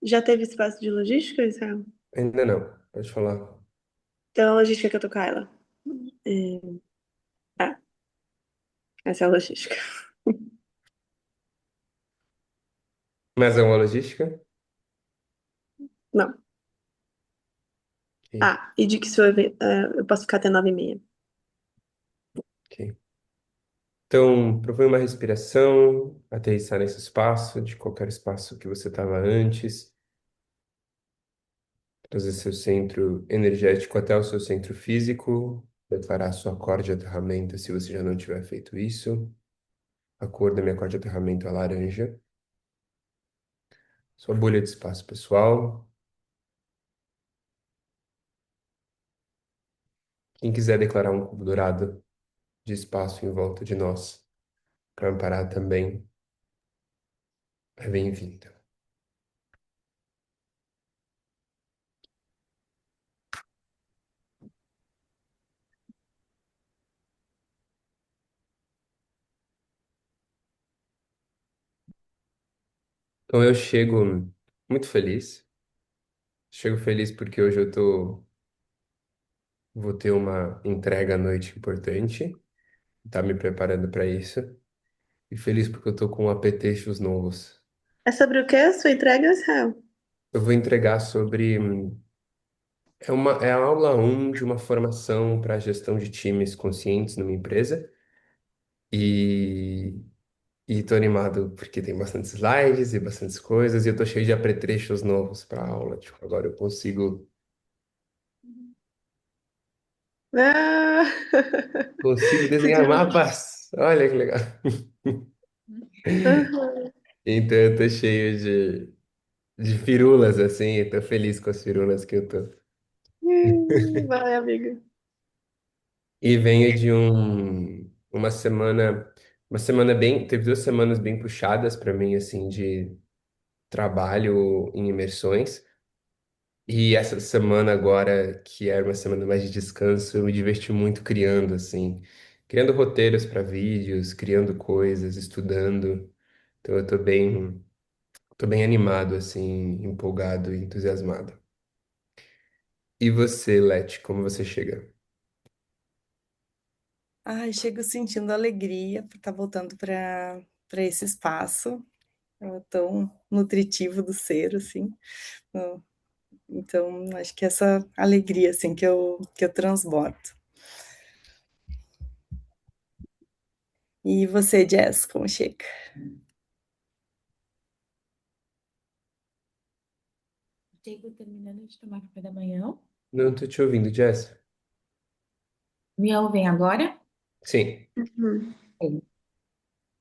Já teve espaço de logística, Israel? Ainda não, pode falar. Então, a logística que eu tô com ela. Ah, essa é a logística. Mais alguma logística? Não. Ok, Ah, e de que eu posso ficar até 9h30. ok. Então, propõe uma respiração, aterrissar nesse espaço, de qualquer espaço que você estava antes, trazer seu centro energético até o seu centro físico, declarar sua cor de aterramento se você já não tiver feito isso. A cor da minha cor de aterramento é laranja. Sua bolha de espaço pessoal. Quem quiser declarar um cubo dourado de espaço em volta de nós, para amparar também, é bem-vindo. Então eu chego muito feliz. Chego feliz porque hoje vou ter uma entrega à noite importante. Tá me preparando para isso. E feliz porque eu tô com apetrechos novos. É sobre o quê? A sua entrega, Israel? Eu vou entregar sobre. É a aula um de uma formação para gestão de times conscientes numa empresa. E, e tô animado porque tem bastantes slides e bastantes coisas. E eu tô cheio de apetrechos novos para aula. Tipo, agora eu Ah! consigo desenhar Entendi. mapas. Olha que legal. Aham. Então eu tô cheio de firulas, assim. Eu tô feliz com as firulas que eu tô. Vai, amiga. E venho de uma semana bem, teve 2 semanas bem puxadas para mim, assim, de trabalho em imersões. E essa semana agora, que era uma semana mais de descanso, eu me diverti muito criando, assim, criando roteiros para vídeos, criando coisas, estudando. Então eu tô bem animado, assim, empolgado e entusiasmado. E você, Leti, como você chega? Ai, chego sentindo alegria por estar voltando para esse espaço tão nutritivo do ser, assim. Ah, Então, acho que essa alegria, assim, que eu transbordo. E você, Jess, como chega? Chego terminando de tomar café da manhã. Não tô te ouvindo, Jess? Me ouvem agora? Sim. Uhum. Sim.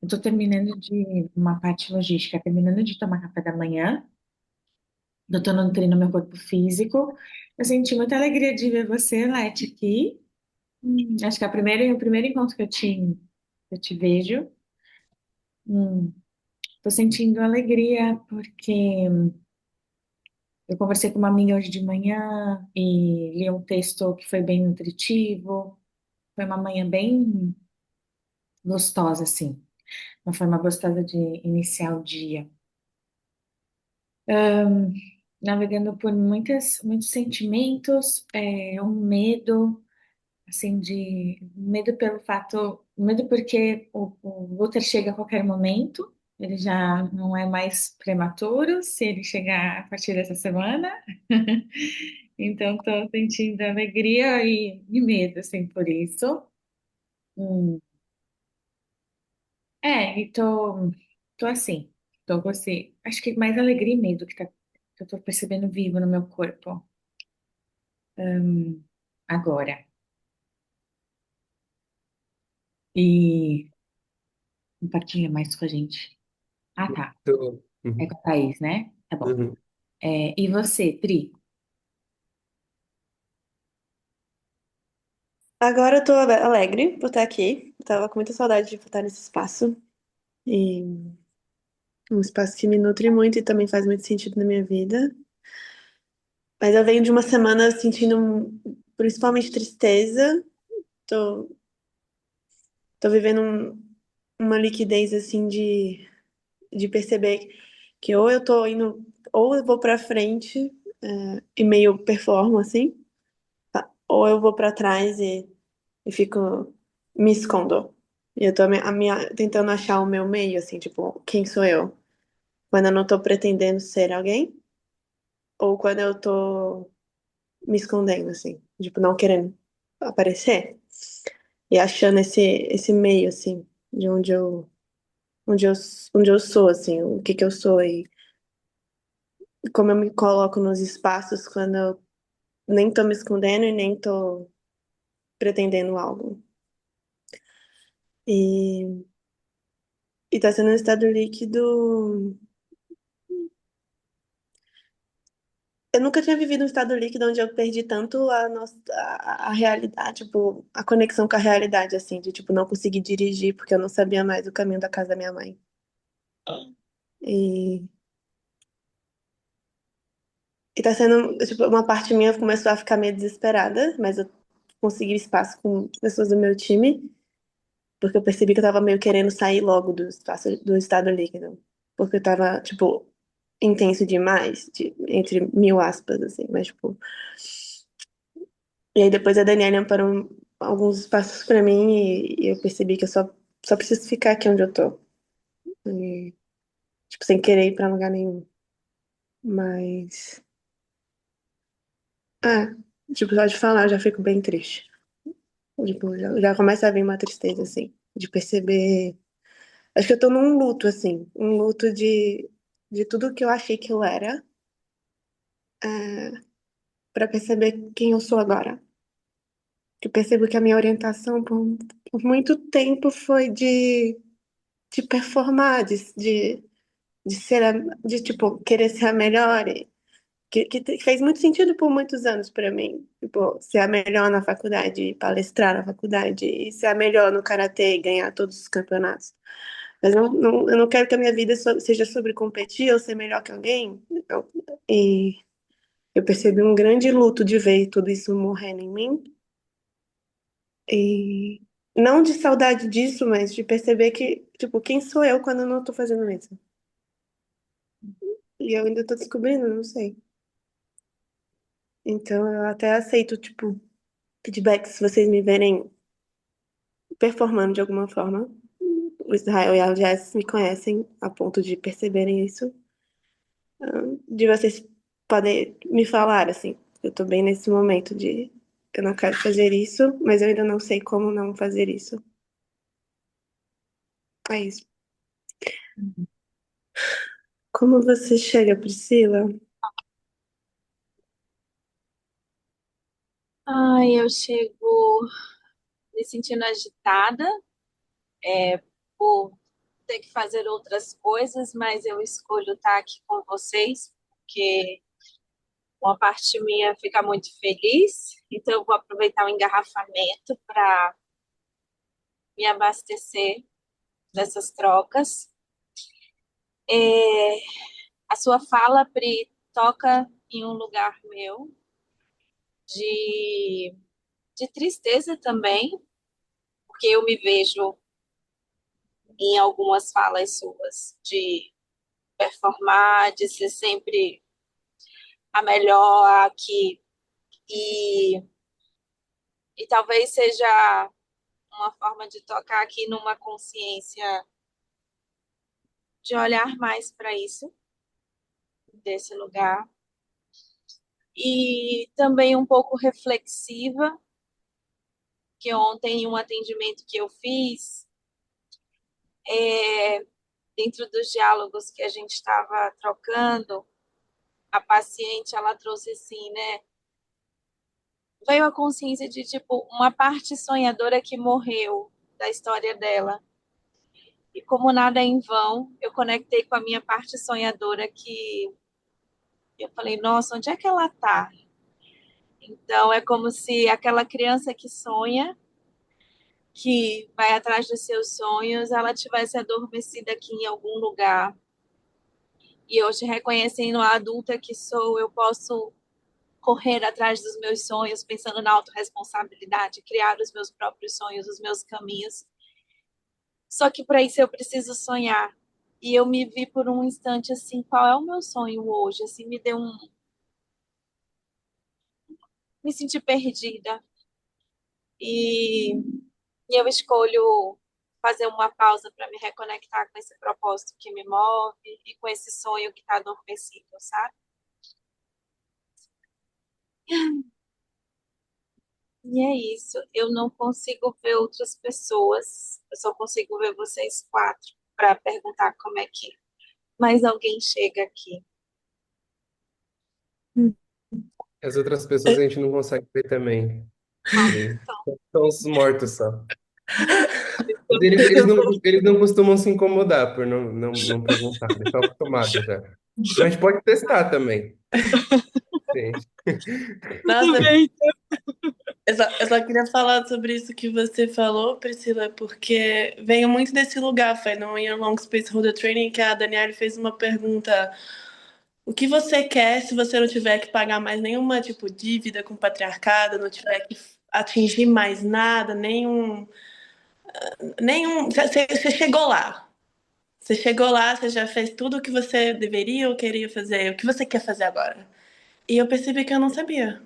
Eu tô terminando de uma parte logística, terminando de tomar café da manhã. Eu tô nutrindo meu corpo físico. Eu senti muita alegria de ver você, Leti, aqui. Acho que é o primeiro encontro eu te vejo. Hum, Tô sentindo alegria porque eu conversei com uma amiga hoje de manhã e li um texto que foi bem nutritivo. Foi uma manhã bem gostosa, assim. Uma forma gostosa de iniciar o dia. Navegando por muitos sentimentos, um medo, assim, medo pelo fato, medo porque o Luther chega a qualquer momento, ele já não é mais prematuro, se ele chegar a partir dessa semana. Então, estou sentindo alegria e medo, assim, por isso. Hum. Tô assim, tô com esse, acho que mais alegria e medo que eu tô percebendo vivo no meu corpo, agora. E compartilha mais com a gente. Ah, tá. É Uhum. com a Thaís, né? Tá bom. Uhum. E você, Pri? Agora eu tô alegre por estar aqui. Eu tava com muita saudade de estar nesse espaço. E um espaço que me nutre muito e também faz muito sentido na minha vida. Mas eu venho de uma semana sentindo principalmente tristeza. Tô, tô vivendo uma liquidez assim de perceber que ou eu tô indo, ou eu vou pra frente e meio performo assim, tá? Ou eu vou pra trás e fico, me escondo. E eu tô tentando achar o meu meio, assim, tipo, quem sou eu? Quando eu não tô pretendendo ser alguém, ou quando eu tô me escondendo, assim, tipo, não querendo aparecer. E achando esse meio, assim, de onde eu, onde eu sou, assim, o que que eu sou e como eu me coloco nos espaços quando eu nem tô me escondendo e nem tô pretendendo algo. E, e tá sendo um estado líquido. Eu nunca tinha vivido um estado líquido onde eu perdi tanto a realidade, tipo, a conexão com a realidade, assim, de, tipo, não conseguir dirigir porque eu não sabia mais o caminho da casa da minha mãe. E, e tá sendo, tipo, uma parte minha começou a ficar meio desesperada, mas eu consegui espaço com pessoas do meu time, porque eu percebi que eu tava meio querendo sair logo do espaço, do estado líquido. Porque eu tava, tipo, intenso demais, entre mil aspas, assim, mas, tipo. E aí depois a Daniela amparou alguns passos pra mim e eu percebi que eu só preciso ficar aqui onde eu tô. E, tipo, sem querer ir pra lugar nenhum. Mas. Ah, tipo, só de falar eu já fico bem triste. Tipo, já começa a vir uma tristeza, assim, de perceber. Acho que eu tô num luto, assim, um luto de tudo que eu achei que eu era, pra perceber quem eu sou agora. Eu percebo que a minha orientação por muito tempo foi de performar, de ser, de tipo, querer ser a melhor, e que fez muito sentido por muitos anos pra mim. Tipo, ser a melhor na faculdade, palestrar na faculdade, e ser a melhor no karatê e ganhar todos os campeonatos. Mas eu não quero que a minha vida seja sobre competir ou ser melhor que alguém. E eu percebi um grande luto de ver tudo isso morrendo em mim. E não de saudade disso, mas de perceber que, tipo, quem sou eu quando eu não tô fazendo isso? E eu ainda tô descobrindo, não sei. Então eu até aceito, tipo, feedback se vocês me verem performando de alguma forma. O Israel e a Jess me conhecem a ponto de perceberem isso. De vocês poderem me falar, assim, eu tô bem nesse momento de eu não quero fazer isso, mas eu ainda não sei como não fazer isso. É isso. Como você chega, Priscila? Ai, eu chego me sentindo agitada, por ter que fazer outras coisas, mas eu escolho estar aqui com vocês, porque uma parte minha fica muito feliz, então eu vou aproveitar o engarrafamento para me abastecer dessas trocas. É, a sua fala, Pri, toca em um lugar meu de, de tristeza também, porque eu me vejo em algumas falas suas de performar, de ser sempre a melhor aqui. E, e talvez seja uma forma de tocar aqui numa consciência de olhar mais para isso, desse lugar. E também um pouco reflexiva, que ontem, em um atendimento que eu fiz, é, dentro dos diálogos que a gente estava trocando, a paciente, ela trouxe assim, né? Veio a consciência de, tipo, uma parte sonhadora que morreu da história dela. E como nada é em vão, eu conectei com a minha parte sonhadora que eu falei, nossa, onde é que ela tá? Então é como se aquela criança que sonha, que vai atrás dos seus sonhos, ela tivesse adormecida aqui em algum lugar. E hoje, reconhecendo a adulta que sou, eu posso correr atrás dos meus sonhos, pensando na autorresponsabilidade, criar os meus próprios sonhos, os meus caminhos. Só que para isso eu preciso sonhar. E eu me vi por um instante assim, qual é o meu sonho hoje? Assim, me deu um, me senti perdida. E, e eu escolho fazer uma pausa para me reconectar com esse propósito que me move e com esse sonho que está adormecido, sabe? E é isso. Eu não consigo ver outras pessoas. Eu só consigo ver vocês quatro para perguntar como é que mais alguém chega aqui. As outras pessoas a gente não consegue ver também. Ah, Eles então, são os mortos só. Mas Eu eles não costumam se incomodar por não perguntar, eles estão acostumados já. Mas a gente pode testar também. Sim. Nossa, também. eu só queria falar sobre isso que você falou, Priscila, porque venho muito desse lugar. Foi no Year Long Space Holder Training que a Danielle fez uma pergunta: o que você quer se você não tiver que pagar mais nenhuma, tipo, dívida com o patriarcado, não tiver que atingir mais nada, nenhum. Você chegou lá. Você chegou lá, você já fez tudo o que você deveria ou queria fazer. O que você quer fazer agora? E eu percebi que eu não sabia.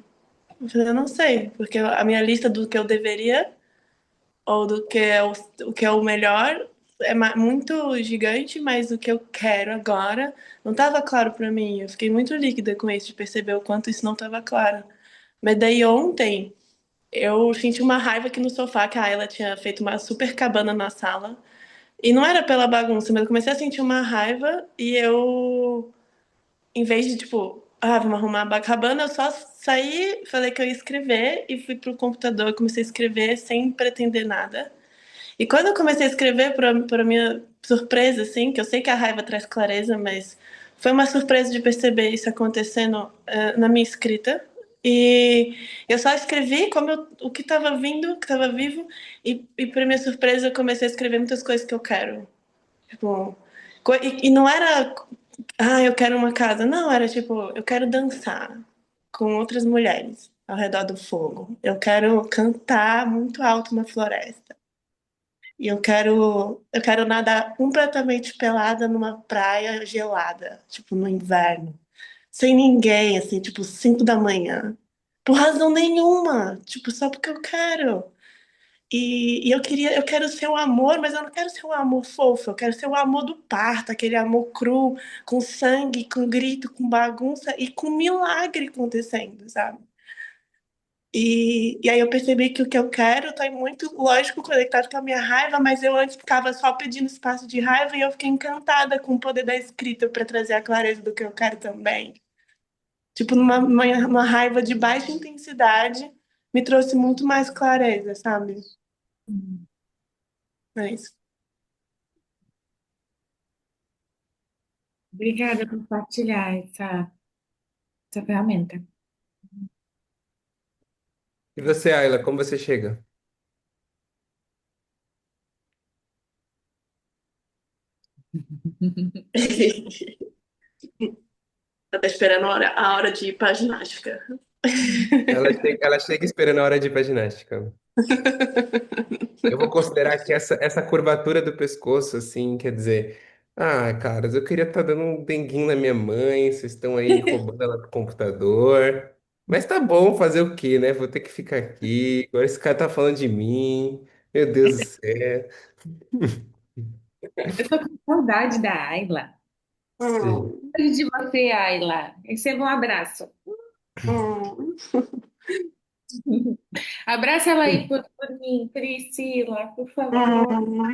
Eu falei, eu não sei, porque a minha lista do que eu deveria ou do que é o que é o melhor é muito gigante, mas o que eu quero agora não estava claro para mim. Eu fiquei muito líquida com isso, de perceber o quanto isso não estava claro. Mas daí ontem eu senti uma raiva aqui no sofá, que a Ayla tinha feito uma super cabana na sala. E não era pela bagunça, mas eu comecei a sentir uma raiva e eu, em vez de tipo, vamos arrumar a cabana, eu só saí, falei que eu ia escrever e fui pro computador e comecei a escrever sem pretender nada. E quando eu comecei a escrever, para minha surpresa, assim, que eu sei que a raiva traz clareza, mas foi uma surpresa de perceber isso acontecendo na minha escrita. E eu só escrevi como o que estava vindo, que estava vivo, e para minha surpresa, eu comecei a escrever muitas coisas que eu quero. Tipo, e não era, eu quero uma casa. Não, era tipo, eu quero dançar com outras mulheres ao redor do fogo. Eu quero cantar muito alto na floresta. E eu quero nadar completamente pelada numa praia gelada, tipo no inverno, sem ninguém, assim, tipo 5 da manhã. Por razão nenhuma, tipo, só porque eu quero. E eu quero ser um amor, mas eu não quero ser um amor fofo, eu quero ser o amor do parto, aquele amor cru, com sangue, com grito, com bagunça e com milagre acontecendo, sabe? E aí eu percebi que o que eu quero está muito, lógico, conectado com a minha raiva, mas eu antes ficava só pedindo espaço de raiva e eu fiquei encantada com o poder da escrita para trazer a clareza do que eu quero também. Tipo, uma raiva de baixa intensidade me trouxe muito mais clareza, sabe? É isso. Obrigada por partilhar essa ferramenta. E você, Ayla, como você chega? Eu tô esperando a hora de ir pra ginástica. Ela chega esperando a hora de ir pra ginástica. Eu vou considerar que essa curvatura do pescoço, assim, quer dizer, caras, eu queria estar dando um denguinho na minha mãe, vocês estão aí roubando ela do computador. Mas tá bom, fazer o quê, né? Vou ter que ficar aqui. Agora esse cara tá falando de mim. Meu Deus do céu. Eu tô com saudade da Ayla. Sim. Hum, Saudade de você, Ayla. Receba um abraço. hum, Abraça ela aí por mim, Priscila, por favor. hum.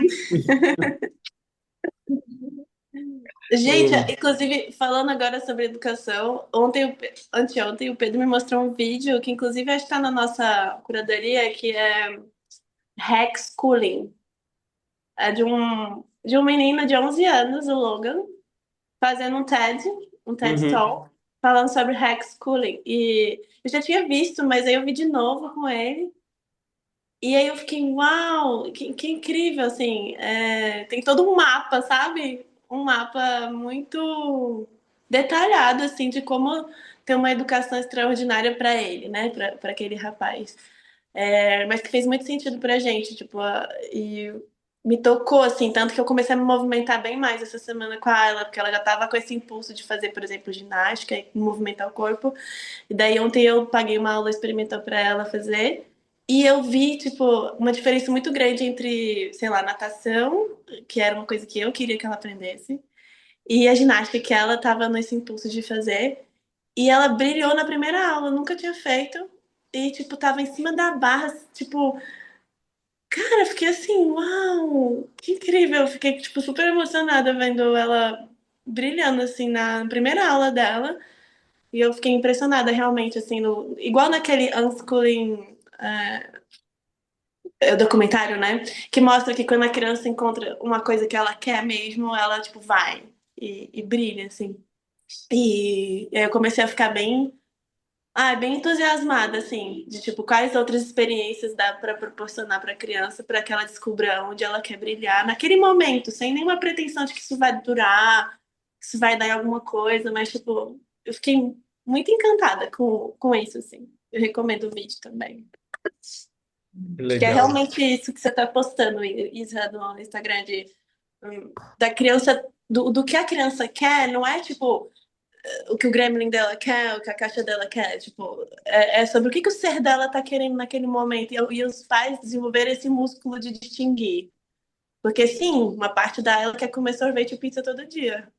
Gente, Hum. inclusive, falando agora sobre educação, anteontem, o Pedro me mostrou um vídeo que, inclusive, está na nossa curadoria, que é Hack Schooling. É de um menino de 11 anos, o Logan, fazendo um TED Uhum. Talk, falando sobre Hack Schooling. E eu já tinha visto, mas aí eu vi de novo com ele. E aí eu fiquei, uau, que incrível, assim. Tem todo um mapa, sabe? Um mapa muito detalhado, assim, de como ter uma educação extraordinária para ele, né? Para aquele rapaz. Mas que fez muito sentido pra gente, tipo, e me tocou, assim, tanto que eu comecei a me movimentar bem mais essa semana com ela, porque ela já tava com esse impulso de fazer, por exemplo, ginástica e movimentar o corpo. E daí ontem eu paguei uma aula experimental pra ela fazer. E eu vi, tipo, uma diferença muito grande entre, sei lá, natação, que era uma coisa que eu queria que ela aprendesse, e a ginástica que ela tava nesse impulso de fazer. E ela brilhou na primeira aula, nunca tinha feito. E, tipo, tava em cima da barra, tipo, cara, eu fiquei assim, uau, que incrível. Eu fiquei, tipo, super emocionada vendo ela brilhando, assim, na primeira aula dela. E eu fiquei impressionada, realmente, assim, igual naquele Unschooling, o documentário, né? Que mostra que quando a criança encontra uma coisa que ela quer mesmo, ela, tipo, vai e brilha, assim. E aí eu comecei a ficar bem entusiasmada, assim, de tipo, quais outras experiências dá para proporcionar para a criança para que ela descubra onde ela quer brilhar naquele momento, sem nenhuma pretensão de que isso vai durar, que isso vai dar em alguma coisa, mas tipo, eu fiquei muito encantada com isso, assim. Eu recomendo o vídeo também. Que Acho que é legal. realmente isso que você está postando, Isa, no Instagram, da criança, do que a criança quer, não é tipo o que o gremlin dela quer, o que a caixa dela quer. Tipo, é sobre o que o ser dela tá querendo naquele momento. E os pais desenvolverem esse músculo de distinguir. Porque, sim, uma parte dela quer comer sorvete e pizza todo dia.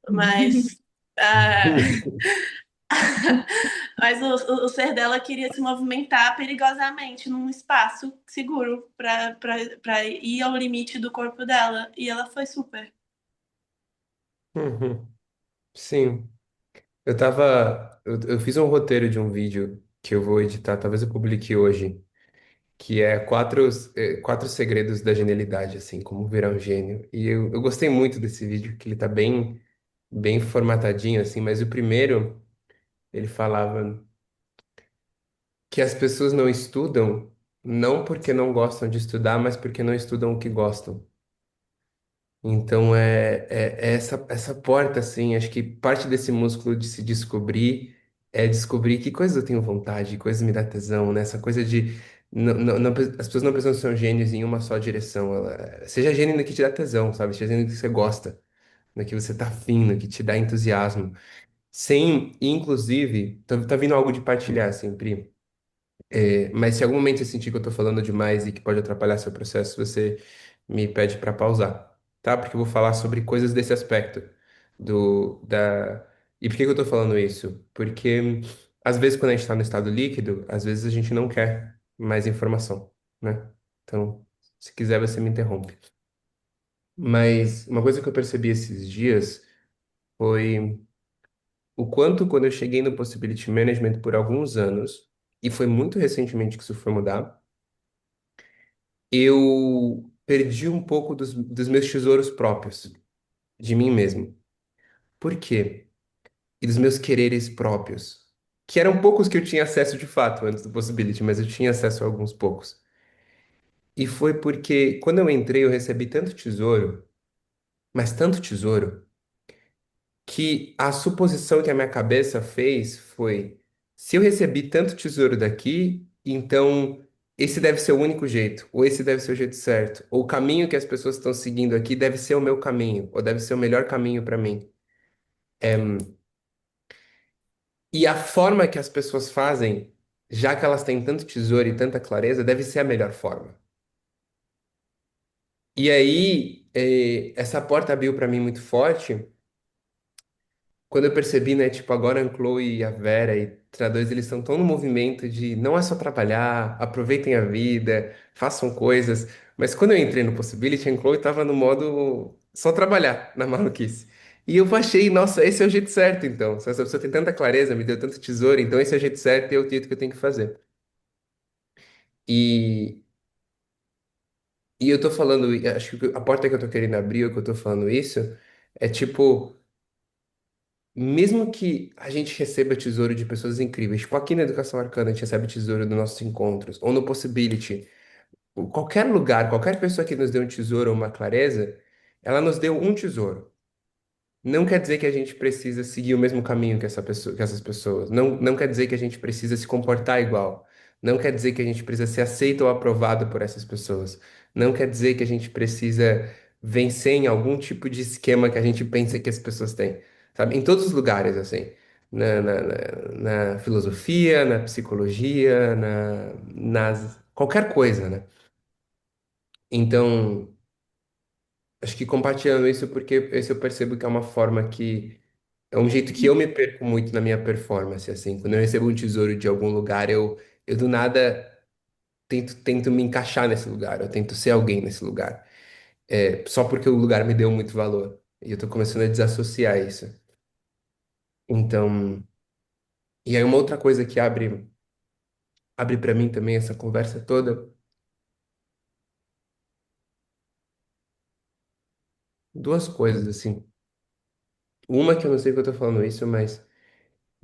Mas. ah, mas o ser dela queria se movimentar perigosamente num espaço seguro para ir ao limite do corpo dela. E ela foi super. Uhum. Sim. Eu fiz um roteiro de um vídeo que eu vou editar, talvez eu publique hoje, que é quatro segredos da genialidade, assim, como virar um gênio. E eu gostei muito desse vídeo, que ele tá bem formatadinho, assim, mas o primeiro, ele falava que as pessoas não estudam não porque não gostam de estudar, mas porque não estudam o que gostam. Então é essa porta, assim, acho que parte desse músculo de se descobrir é descobrir que coisas eu tenho vontade, que coisas me dá tesão, né? Essa coisa de as pessoas não precisam ser gênios em uma só direção. Seja gênio no que te dá tesão, sabe? Seja gênio no que você gosta, no que você tá afim, no que te dá entusiasmo. Sem, inclusive, tá vindo algo de partilhar, sempre. Mas se em algum momento você sentir que eu tô falando demais e que pode atrapalhar seu processo, você me pede para pausar, tá? Porque eu vou falar sobre coisas desse aspecto da. E por que que eu tô falando isso? Porque às vezes quando a gente tá no estado líquido, às vezes a gente não quer mais informação, né? Então, se quiser, você me interrompe. Mas uma coisa que eu percebi esses dias foi o quanto quando eu cheguei no Possibility Management por alguns anos, e foi muito recentemente que isso foi mudar, eu perdi um pouco dos meus tesouros próprios, de mim mesmo. Por quê? E dos meus quereres próprios, que eram poucos que eu tinha acesso de fato antes do Possibility, mas eu tinha acesso a alguns poucos. E foi porque quando eu entrei eu recebi tanto tesouro, mas tanto tesouro, que a suposição que a minha cabeça fez foi: se eu recebi tanto tesouro daqui, então esse deve ser o único jeito, ou esse deve ser o jeito certo, ou o caminho que as pessoas estão seguindo aqui deve ser o meu caminho, ou deve ser o melhor caminho para mim. E a forma que as pessoas fazem, já que elas têm tanto tesouro e tanta clareza, deve ser a melhor forma. E aí, essa porta abriu para mim muito forte. Quando eu percebi, né, tipo, agora a Chloe e a Vera e Tra2, eles estão tão no movimento de não é só trabalhar, aproveitem a vida, façam coisas. Mas quando eu entrei no Possibility, a Chloe tava no modo só trabalhar, na maluquice. E eu achei, nossa, esse é o jeito certo, então. Se essa pessoa tem tanta clareza, me deu tanto tesouro, então esse é o jeito certo e é o jeito que eu tenho que fazer. E, e eu tô falando, acho que a porta que eu tô querendo abrir, o que eu tô falando isso, é tipo. Mesmo que a gente receba tesouro de pessoas incríveis, tipo aqui na Educação Arcana a gente recebe tesouro dos nossos encontros, ou no Possibility, qualquer lugar, qualquer pessoa que nos deu um tesouro ou uma clareza, ela nos deu um tesouro. Não quer dizer que a gente precisa seguir o mesmo caminho que que essas pessoas. Não quer dizer que a gente precisa se comportar igual. Não quer dizer que a gente precisa ser aceito ou aprovado por essas pessoas. Não quer dizer que a gente precisa vencer em algum tipo de esquema que a gente pensa que as pessoas têm, sabe? Em todos os lugares, assim. Na filosofia, na psicologia, qualquer coisa, né? Então, acho que compartilhando isso, porque esse eu percebo que é uma forma que é um jeito que eu me perco muito na minha performance, assim. Quando eu recebo um tesouro de algum lugar, eu do nada tento me encaixar nesse lugar, eu tento ser alguém nesse lugar. Só porque o lugar me deu muito valor. E eu tô começando a desassociar isso. Então, e aí uma outra coisa que abre para mim também essa conversa toda, duas coisas, assim. Uma que eu não sei que eu tô falando isso, mas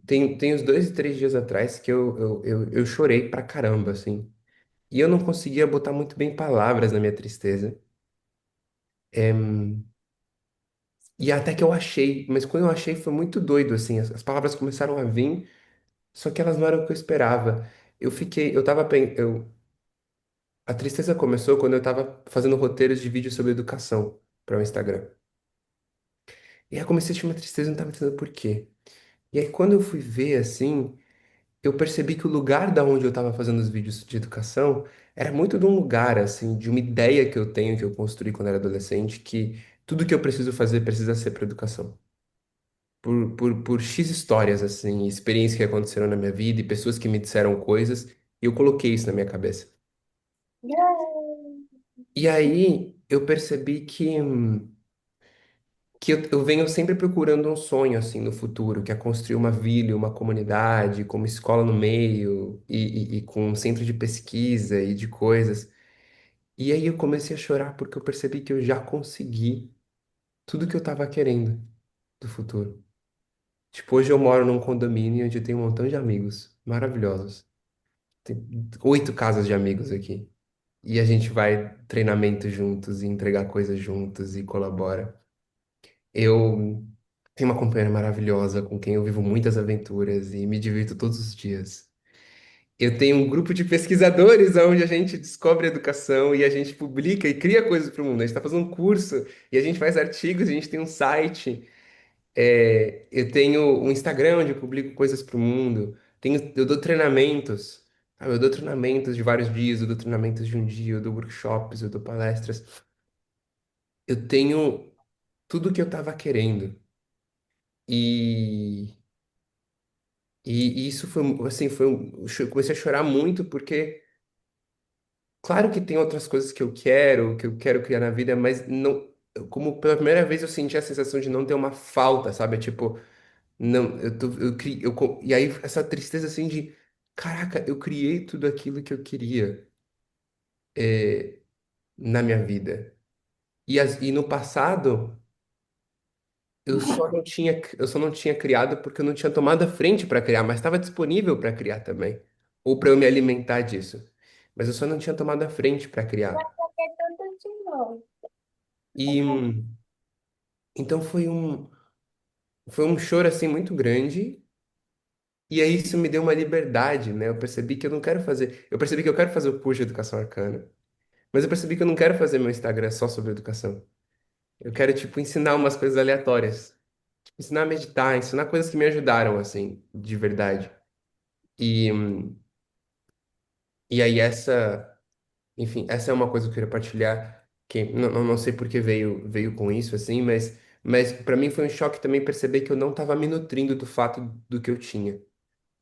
tem uns 2, 3 dias atrás que eu chorei pra caramba, assim. E eu não conseguia botar muito bem palavras na minha tristeza. É, e até que eu achei, mas quando eu achei foi muito doido, assim. As palavras começaram a vir, só que elas não eram o que eu esperava. Eu tava, a tristeza começou quando eu tava fazendo roteiros de vídeo sobre educação para o Instagram. E aí eu comecei a sentir uma tristeza e não tava entendendo por quê. E aí quando eu fui ver, assim, eu percebi que o lugar da onde eu tava fazendo os vídeos de educação era muito de um lugar, assim, de uma ideia que eu tenho, que eu construí quando era adolescente, que tudo que eu preciso fazer precisa ser para educação. Por X histórias, assim, experiências que aconteceram na minha vida e pessoas que me disseram coisas, e eu coloquei isso na minha cabeça. E aí eu percebi que eu venho sempre procurando um sonho, assim, no futuro, que é construir uma vila, uma comunidade, com uma escola no meio, e com um centro de pesquisa e de coisas. E aí eu comecei a chorar porque eu percebi que eu já consegui tudo que eu estava querendo do futuro. Tipo, hoje eu moro num condomínio onde eu tenho um montão de amigos maravilhosos. Tem 8 casas de amigos aqui. E a gente vai treinamento juntos e entregar coisas juntos e colabora. Eu tenho uma companheira maravilhosa com quem eu vivo muitas aventuras e me divirto todos os dias. Eu tenho um grupo de pesquisadores onde a gente descobre educação e a gente publica e cria coisas para o mundo. A gente está fazendo um curso e a gente faz artigos, a gente tem um site. Eu tenho um Instagram onde eu publico coisas para o mundo. Eu dou treinamentos. Eu dou treinamentos de vários dias, eu dou treinamentos de um dia, eu dou workshops, eu dou palestras. Eu tenho tudo o que eu estava querendo. E, e isso foi, assim, eu comecei a chorar muito porque, claro que tem outras coisas que eu quero criar na vida, mas não, como pela primeira vez eu senti a sensação de não ter uma falta, sabe? Tipo, não, e aí essa tristeza assim de, caraca, eu criei tudo aquilo que eu queria na minha vida. E no passado eu só não tinha criado porque eu não tinha tomado a frente para criar, mas estava disponível para criar também, ou para eu me alimentar disso. Mas eu só não tinha tomado a frente para criar. E então foi um choro assim muito grande. E aí isso me deu uma liberdade, né? Eu percebi que eu não quero fazer. Eu percebi que eu quero fazer o push de educação arcana. Mas eu percebi que eu não quero fazer meu Instagram só sobre educação. Eu quero, tipo, ensinar umas coisas aleatórias. Tipo, ensinar a meditar, ensinar coisas que me ajudaram, assim, de verdade. E, e aí enfim, essa é uma coisa que eu queria partilhar, que não sei por que veio com isso, assim, mas para mim foi um choque também perceber que eu não estava me nutrindo do fato do que eu tinha.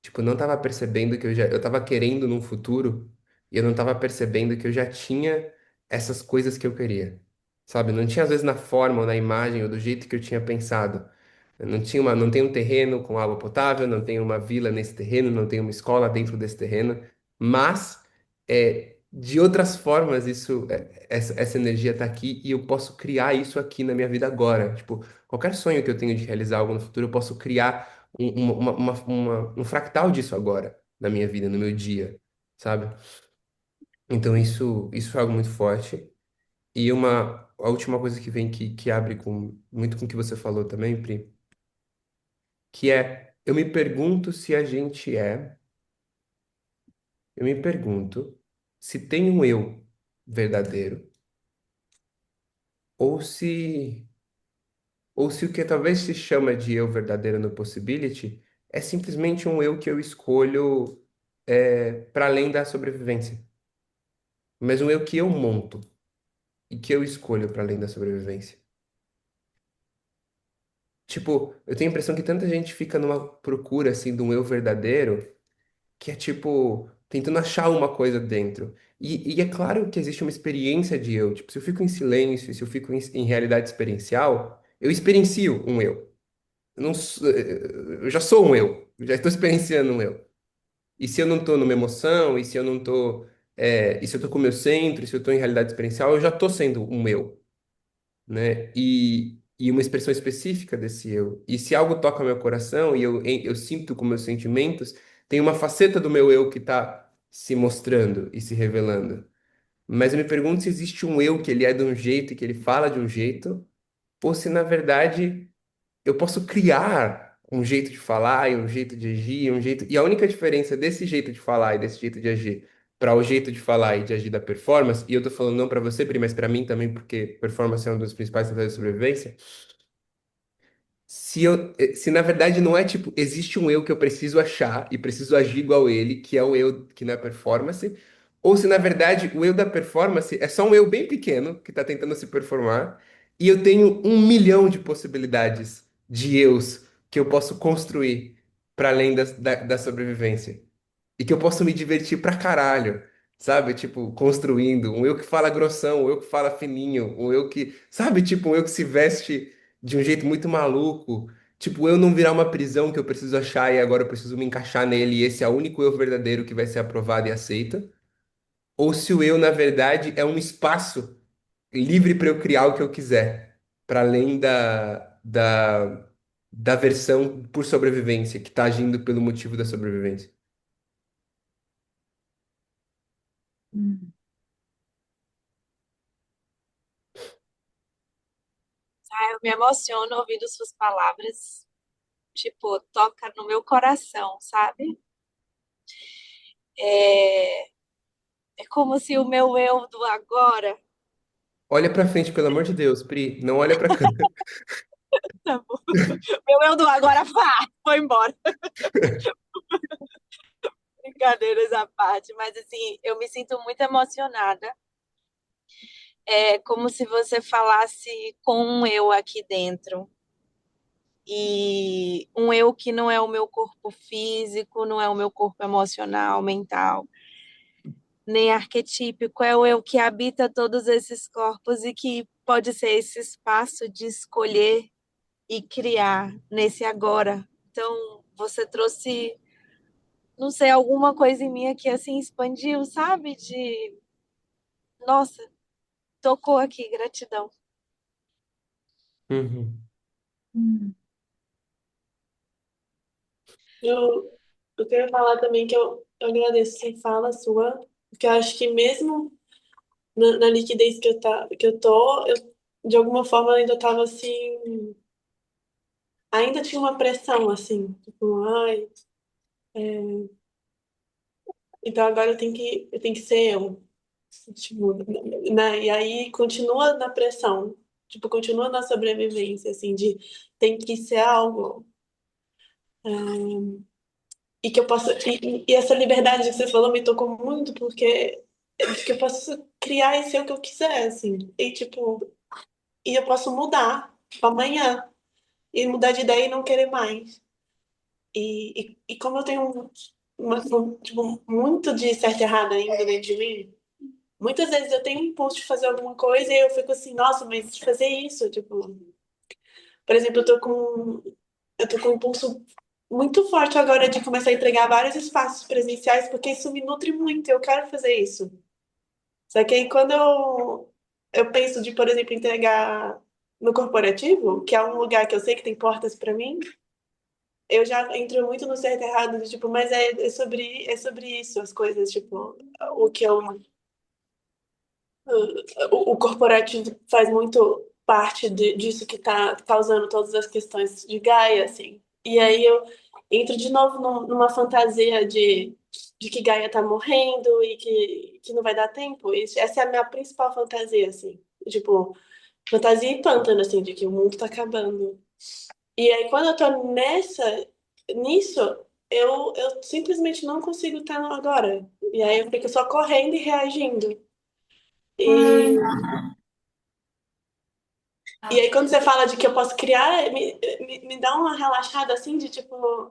Tipo, eu não tava percebendo que eu tava querendo num futuro e eu não tava percebendo que eu já tinha essas coisas que eu queria. Sabe? Não tinha às vezes na forma ou na imagem ou do jeito que eu tinha pensado. Eu não tem um terreno com água potável, não tem uma vila nesse terreno, não tem uma escola dentro desse terreno, mas de outras formas essa energia tá aqui e eu posso criar isso aqui na minha vida agora. Tipo, qualquer sonho que eu tenho de realizar algo no futuro, eu posso criar um fractal disso agora, na minha vida, no meu dia, sabe? Então isso foi algo muito forte. E a última coisa que vem que abre muito com o que você falou também, Pri, que eu me pergunto se a gente eu me pergunto se tem um eu verdadeiro ou se, ou se o que talvez se chama de eu verdadeiro no Possibility é simplesmente um eu que eu escolho para além da sobrevivência, mas um eu que eu monto e que eu escolho para além da sobrevivência. Tipo, eu tenho a impressão que tanta gente fica numa procura assim de um eu verdadeiro, que é tipo tentando achar uma coisa dentro. E é claro que existe uma experiência de eu. Tipo, se eu fico em silêncio, se eu fico em realidade experiencial, eu experiencio um eu. Eu, não, eu já sou um eu, eu já estou experienciando um eu. E se eu não estou numa emoção, e se eu não estou, e se eu estou com o meu centro, e se eu estou em realidade experiencial, eu já estou sendo um eu, né? E uma expressão específica desse eu. E se algo toca meu coração e eu sinto com meus sentimentos, tem uma faceta do meu eu que está se mostrando e se revelando. Mas eu me pergunto se existe um eu que ele é de um jeito e que ele fala de um jeito, ou se na verdade eu posso criar um jeito de falar e um jeito de agir, um jeito. E a única diferença desse jeito de falar e desse jeito de agir para o jeito de falar e de agir da performance, e eu tô falando não para você, Pri, mas para mim também, porque performance é um dos principais fatores de sobrevivência. Se na verdade não é tipo, existe um eu que eu preciso achar e preciso agir igual ele, que é o eu que não é performance, ou se na verdade o eu da performance é só um eu bem pequeno que está tentando se performar, e eu tenho 1 milhão de possibilidades de eus que eu posso construir para além da sobrevivência e que eu posso me divertir pra caralho, sabe? Tipo, construindo um eu que fala grossão, um eu que fala fininho, um eu que, sabe? Tipo, um eu que se veste de um jeito muito maluco. Tipo, eu não virar uma prisão que eu preciso achar e agora eu preciso me encaixar nele e esse é o único eu verdadeiro que vai ser aprovado e aceito. Ou se o eu, na verdade, é um espaço livre para eu criar o que eu quiser, para além da versão por sobrevivência, que está agindo pelo motivo da sobrevivência. Hum. Ah, eu me emociono ouvindo suas palavras, tipo, toca no meu coração, sabe? É, é como se o meu eu do agora, Olha pra frente, pelo amor de Deus, Pri. Não olha pra câmera. tá bom? Meu eu do agora, vá, foi embora. Brincadeiras à parte, mas assim, eu me sinto muito emocionada. É como se você falasse com um eu aqui dentro. E um eu que não é o meu corpo físico, não é o meu corpo emocional, mental, nem arquetípico, é o eu que habita todos esses corpos e que pode ser esse espaço de escolher e criar nesse agora. Então, você trouxe, não sei, alguma coisa em mim que assim expandiu, sabe? De, nossa, tocou aqui, gratidão. Uhum. Hum. Eu queria falar também que eu agradeço sem fala sua, porque eu acho que mesmo na liquidez que eu tô, eu, de alguma forma ainda tava assim, ainda tinha uma pressão, assim, tipo, ai, é, então agora eu tenho que ser eu. Tipo, e aí continua na pressão, tipo, continua na sobrevivência, assim, de tem que ser algo. E que eu posso. E essa liberdade que você falou me tocou muito, porque que eu posso criar e ser o que eu quiser, assim. E, tipo, e eu posso mudar tipo, amanhã e mudar de ideia e não querer mais. E como eu tenho tipo, muito de certo e errado ainda dentro de mim, muitas vezes eu tenho um impulso de fazer alguma coisa e eu fico assim, nossa, mas de fazer isso, tipo, por exemplo, eu tô com um impulso muito forte agora de começar a entregar vários espaços presenciais, porque isso me nutre muito, eu quero fazer isso. Só que aí quando eu penso de, por exemplo, entregar no corporativo, que é um lugar que eu sei que tem portas para mim, eu já entro muito no certo e errado, de, tipo, mas é sobre isso, as coisas, tipo, o que eu o corporativo faz muito parte disso que está causando todas as questões de Gaia, assim. E aí eu entro de novo numa fantasia de que Gaia tá morrendo e que não vai dar tempo. Essa é a minha principal fantasia, assim. Tipo, fantasia e pântano, assim, de que o mundo tá acabando. E aí, quando eu tô nisso, eu simplesmente não consigo estar no agora. E aí eu fico só correndo e reagindo. Ai, E, e aí, quando você fala de que eu posso criar, me dá uma relaxada, assim, de tipo,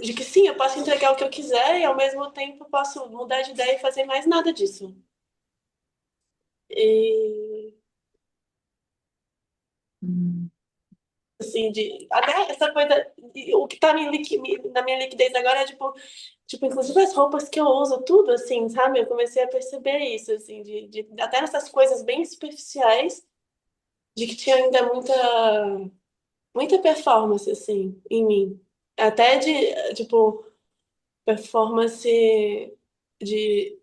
de que sim, eu posso entregar o que eu quiser e ao mesmo tempo posso mudar de ideia e fazer mais nada disso. E, hum, assim, até essa coisa, o que tá na minha liquidez agora é, tipo, inclusive as roupas que eu uso, tudo, assim, sabe? Eu comecei a perceber isso, assim, até nessas coisas bem superficiais, de que tinha ainda muita performance, assim, em mim. Até de, tipo, performance de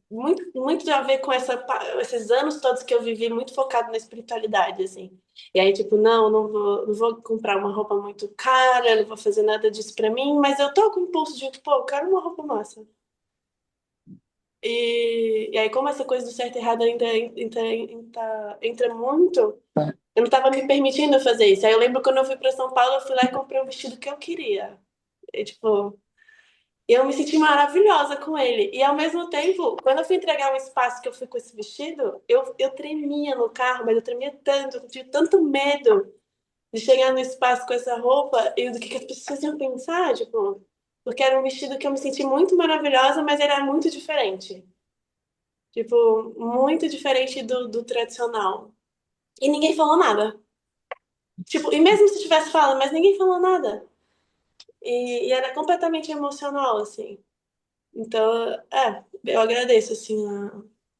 muito a ver com esses anos todos que eu vivi muito focado na espiritualidade, assim. E aí, tipo, não vou comprar uma roupa muito cara, não vou fazer nada disso pra mim, mas eu tô com o impulso de, pô, eu quero uma roupa massa. E aí, como essa coisa do certo e errado ainda entra muito, eu não tava me permitindo fazer isso. Aí eu lembro quando eu fui pra São Paulo, eu fui lá e comprei um vestido que eu queria. E, tipo, eu me senti maravilhosa com ele. E ao mesmo tempo, quando eu fui entregar um espaço que eu fui com esse vestido, eu tremia no carro, mas eu tremia tanto, eu tinha tanto medo de chegar no espaço com essa roupa e do que as pessoas iam pensar, tipo, porque era um vestido que eu me senti muito maravilhosa, mas ele era muito diferente. Tipo, muito diferente do tradicional. E ninguém falou nada. Tipo, e mesmo se tivesse falado, mas ninguém falou nada. E era completamente emocional, assim. Então, eu agradeço, assim,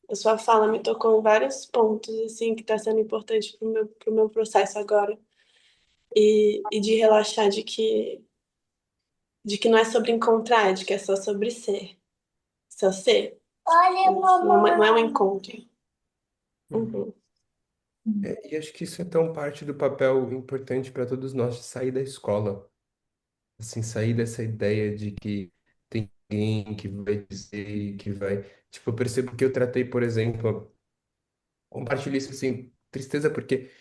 a sua fala me tocou em vários pontos, assim, que tá sendo importante pro meu processo agora. E de relaxar de que não é sobre encontrar, de que é só sobre ser. Só ser. Olha, não é um encontro. Uhum. Uhum. E acho que isso é tão parte do papel importante para todos nós de sair da escola. Assim, sair dessa ideia de que tem alguém que vai dizer, que vai. Tipo, eu percebo que eu tratei, por exemplo, compartilho isso assim, tristeza, porque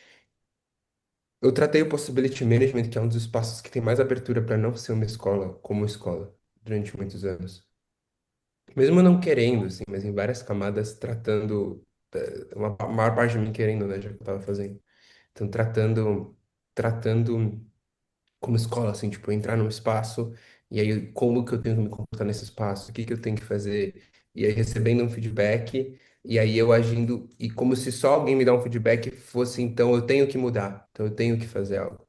eu tratei o Possibility Management, que é um dos espaços que tem mais abertura para não ser uma escola como escola, durante muitos anos. Mesmo não querendo, assim, mas em várias camadas, tratando, uma maior parte de mim querendo, né, já que eu tava fazendo. Então, tratando como escola, assim, tipo, entrar num espaço, e aí como que eu tenho que me comportar nesse espaço, o que que eu tenho que fazer, e aí recebendo um feedback, e aí eu agindo, e como se só alguém me dá um feedback fosse, então eu tenho que mudar, então eu tenho que fazer algo.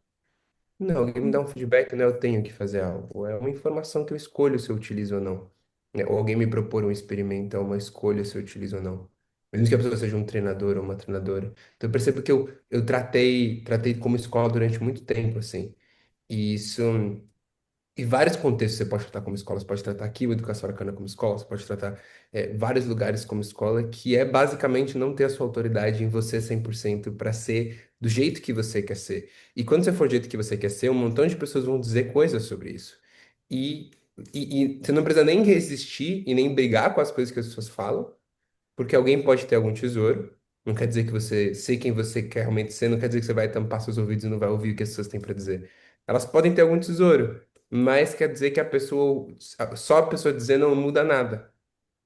Não, alguém me dá um feedback, né? Eu tenho que fazer algo. É uma informação que eu escolho se eu utilizo ou não. Né? Ou alguém me propor um experimento, é uma escolha se eu utilizo ou não. Mesmo que a pessoa seja um treinador ou uma treinadora. Então eu percebo que eu tratei como escola durante muito tempo, assim. E isso. Em vários contextos você pode tratar como escola. Você pode tratar aqui o Educação Arcana como escola, você pode tratar vários lugares como escola, que é basicamente não ter a sua autoridade em você 100% para ser do jeito que você quer ser. E quando você for do jeito que você quer ser, um montão de pessoas vão dizer coisas sobre isso. E, e você não precisa nem resistir e nem brigar com as coisas que as pessoas falam, porque alguém pode ter algum tesouro. Não quer dizer que você sei quem você quer realmente ser, não quer dizer que você vai tampar seus ouvidos e não vai ouvir o que as pessoas têm para dizer. Elas podem ter algum tesouro, mas quer dizer que a pessoa, só a pessoa dizer não muda nada.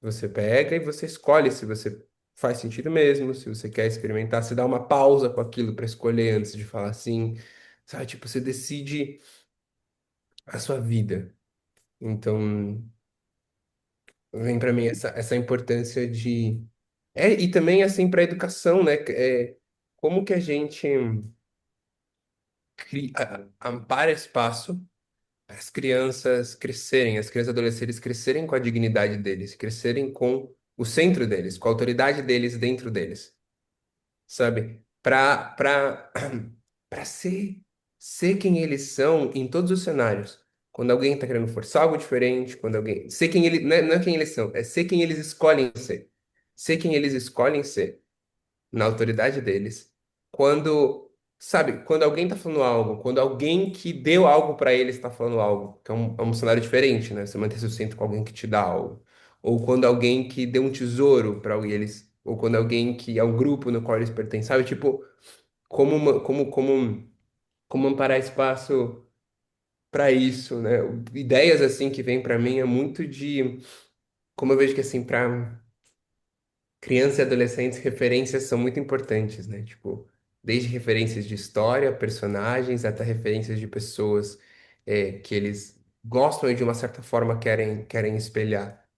Você pega e você escolhe se você faz sentido mesmo, se você quer experimentar, você dá uma pausa com aquilo para escolher antes de falar sim, sabe? Tipo, você decide a sua vida. Então, vem para mim essa importância de e também assim para a educação, né? Como que a gente ampara espaço para as crianças crescerem, as crianças e adolescentes crescerem com a dignidade deles, crescerem com o centro deles, com a autoridade deles dentro deles, sabe? Para ser quem eles são em todos os cenários. Quando alguém está querendo forçar algo diferente, quando alguém. Ser quem ele. Não é quem eles são, é ser quem eles escolhem ser. Ser quem eles escolhem ser, na autoridade deles. Quando, sabe, quando alguém está falando algo, quando alguém que deu algo para eles está falando algo, que é um cenário diferente, né? Você manter seu centro com alguém que te dá algo. Ou quando alguém que deu um tesouro para alguém, eles ou quando alguém que é um grupo no qual eles pertencem, sabe? Tipo, como amparar espaço para isso, né? Ideias assim que vêm para mim é muito de como eu vejo que assim para crianças e adolescentes referências são muito importantes, né? Tipo, desde referências de história, personagens, até referências de pessoas que eles gostam e de uma certa forma querem espelhar.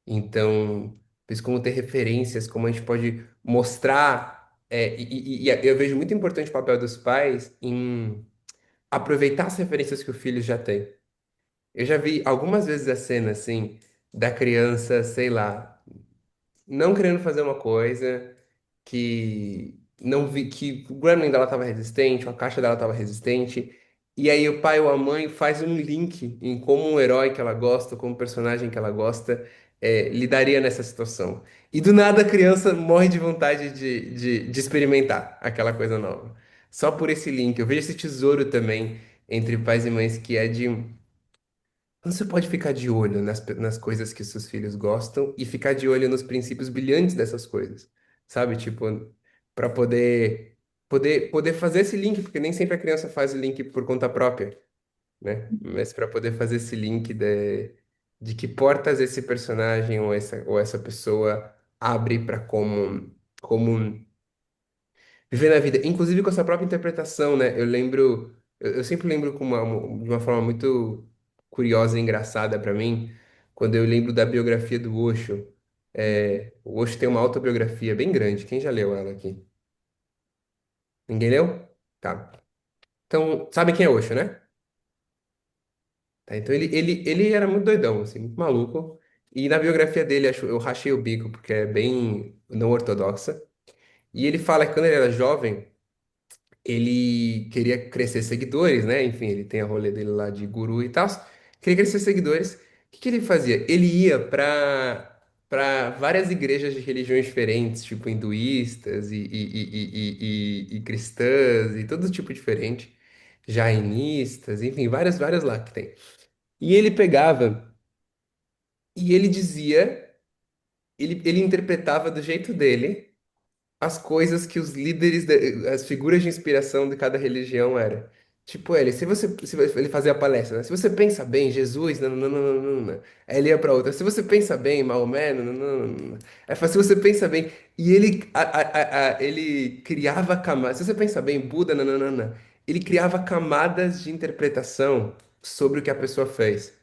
Então, por como ter referências, como a gente pode mostrar e eu vejo muito importante o papel dos pais em aproveitar as referências que o filho já tem. Eu já vi algumas vezes a cena assim da criança, sei lá, não querendo fazer uma coisa que não vi que o Gremlin dela estava resistente, a caixa dela estava resistente, e aí o pai ou a mãe faz um link em como um herói que ela gosta, como um personagem que ela gosta, lidaria nessa situação. E do nada a criança morre de vontade de experimentar aquela coisa nova. Só por esse link. Eu vejo esse tesouro também entre pais e mães que é de então, você pode ficar de olho nas coisas que seus filhos gostam e ficar de olho nos princípios brilhantes dessas coisas, sabe? Tipo, para poder fazer esse link, porque nem sempre a criança faz o link por conta própria, né? Mas para poder fazer esse link de que portas esse personagem ou essa pessoa abre para como viver na vida, inclusive com a sua própria interpretação, né? Eu sempre lembro de uma forma muito curiosa e engraçada para mim, quando eu lembro da biografia do Osho. O Osho tem uma autobiografia bem grande. Quem já leu ela aqui? Ninguém leu? Tá. Então, sabe quem é Osho, né? Tá, então ele era muito doidão, assim, muito maluco. E na biografia dele, eu rachei o bico, porque é bem não ortodoxa. E ele fala que quando ele era jovem, ele queria crescer seguidores, né? Enfim, ele tem a rolê dele lá de guru e tal. Queria crescer seguidores. O que ele fazia? Ele ia para várias igrejas de religiões diferentes, tipo hinduístas e cristãs e todo tipo diferente, jainistas, enfim, várias lá que tem. E ele pegava e ele dizia, ele interpretava do jeito dele as coisas que os líderes, as figuras de inspiração de cada religião era. Tipo, ele fazia a palestra, né? Se você pensa bem, Jesus, não, não, não, não, não, não. Aí ele ia para outra. Se você pensa bem, Maomé, não, não, não, não, não. Aí fala, se você pensa bem, e ele criava camadas. Se você pensa bem, Buda, não, não, não, não. Ele criava camadas de interpretação sobre o que a pessoa fez,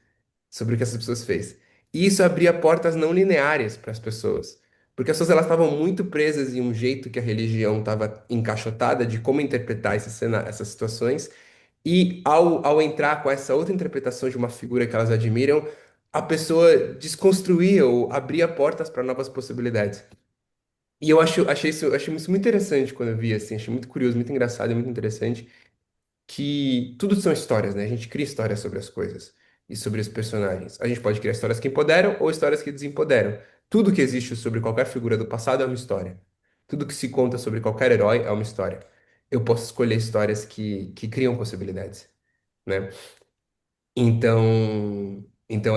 sobre o que essas pessoas fez. E isso abria portas não lineares para as pessoas. Porque as pessoas elas estavam muito presas em um jeito que a religião estava encaixotada de como interpretar essas situações. E ao entrar com essa outra interpretação de uma figura que elas admiram, a pessoa desconstruía ou abria portas para novas possibilidades. E achei isso muito interessante quando eu vi, assim, achei muito curioso, muito engraçado e muito interessante que tudo são histórias, né? A gente cria histórias sobre as coisas e sobre os personagens. A gente pode criar histórias que empoderam ou histórias que desempoderam. Tudo que existe sobre qualquer figura do passado é uma história. Tudo que se conta sobre qualquer herói é uma história. Eu posso escolher histórias que criam possibilidades, né? Então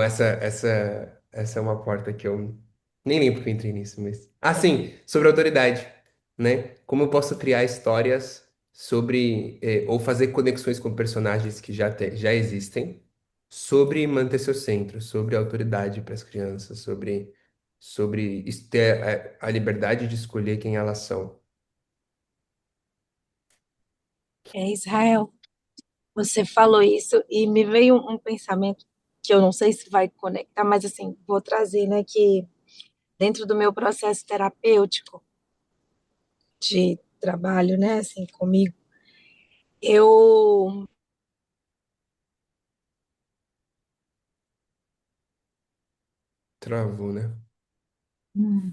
essa é uma porta que eu nem lembro que eu entrei nisso, mas sim, sobre autoridade, né? Como eu posso criar histórias sobre ou fazer conexões com personagens que já existem, sobre manter seu centro, sobre autoridade para as crianças, sobre ter a liberdade de escolher quem elas são. Israel, você falou isso e me veio um pensamento que eu não sei se vai conectar, mas assim, vou trazer, né, que dentro do meu processo terapêutico de trabalho, né, assim, comigo, eu Travou, né? Hum.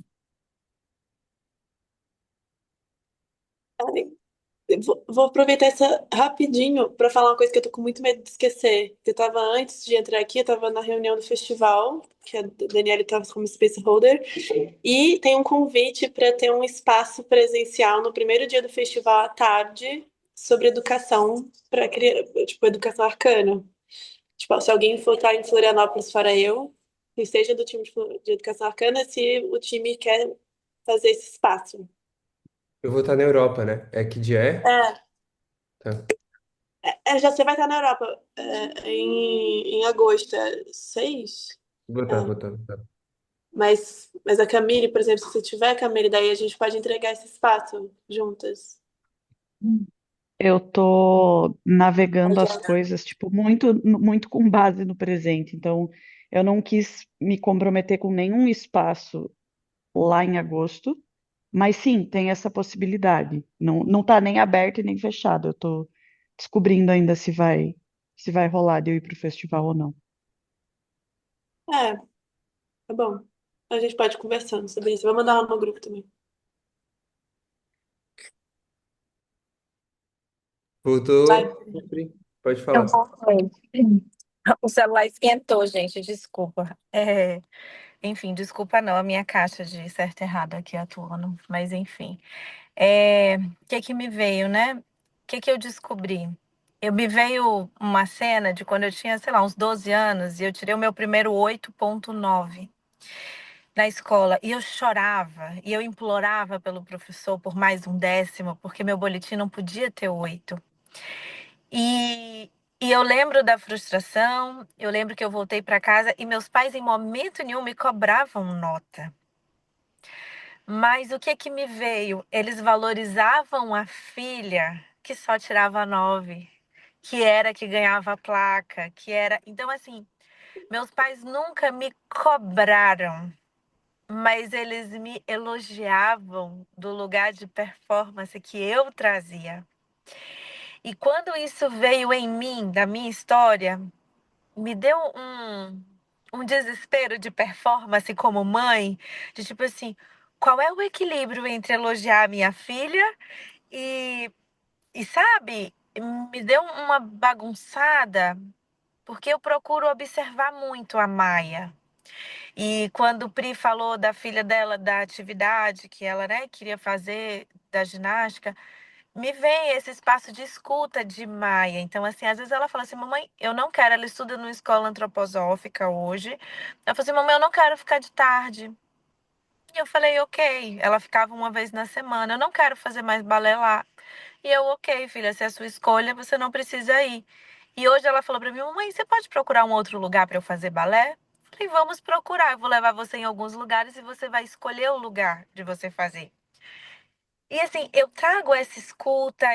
Vou aproveitar essa rapidinho para falar uma coisa que eu tô com muito medo de esquecer. Eu tava antes de entrar aqui, eu tava na reunião do festival, que a Daniela estava como space holder, e tem um convite para ter um espaço presencial no primeiro dia do festival à tarde sobre educação para criança, tipo educação arcana. Tipo, se alguém for estar em Florianópolis fora eu, que seja do time de educação arcana, se o time quer fazer esse espaço. Eu vou estar na Europa, né? É que dia é? É, Tá. já você vai estar na Europa em agosto, 6? Vou estar, É. vou estar, vou estar. Mas a Camille, por exemplo, se você tiver, Camille, daí a gente pode entregar esse espaço juntas. Eu tô navegando as Agenda. coisas, tipo, muito com base no presente. Então, eu não quis me comprometer com nenhum espaço lá em agosto, mas sim, tem essa possibilidade. Não, não tá nem aberto e nem fechado. Eu tô descobrindo ainda se vai rolar de eu ir pro festival ou não. É, tá bom. A gente pode ir conversando sobre isso. Vou mandar lá no grupo também. Vai. Voltou? Pode Eu falar. voltei. O celular esquentou, gente, desculpa. Enfim, desculpa não, a minha caixa de certo e errado aqui atuando, mas enfim. O que que me veio, né? O que que eu descobri? Me veio uma cena de quando eu tinha, sei lá, uns 12 anos e eu tirei o meu primeiro 8,9 na escola e eu chorava e eu implorava pelo professor por mais um décimo, porque meu boletim não podia ter 8. E, e eu lembro da frustração, eu lembro que eu voltei para casa e meus pais em momento nenhum me cobravam nota. Mas o que que me veio? Eles valorizavam a filha que só tirava 9, que era que ganhava a placa, que era. Então, assim, meus pais nunca me cobraram, mas eles me elogiavam do lugar de performance que eu trazia. E quando isso veio em mim, da minha história, me deu um desespero de performance como mãe, de tipo assim, qual é o equilíbrio entre elogiar a minha filha e, sabe, me deu uma bagunçada, porque eu procuro observar muito a Maia. E quando o Pri falou da filha dela, da atividade que ela, né, queria fazer, da ginástica, me vem esse espaço de escuta de Maia. Então, assim, às vezes ela fala assim, mamãe, eu não quero, ela estuda numa escola antroposófica hoje. Ela falou assim, mamãe, eu não quero ficar de tarde. E eu falei, ok. Ela ficava uma vez na semana, eu não quero fazer mais balé lá. E eu, ok, filha, se é a sua escolha, você não precisa ir. E hoje ela falou pra mim, mamãe, você pode procurar um outro lugar para eu fazer balé? Eu falei, vamos procurar, eu vou levar você em alguns lugares e você vai escolher o lugar de você fazer. E assim, eu trago essa escuta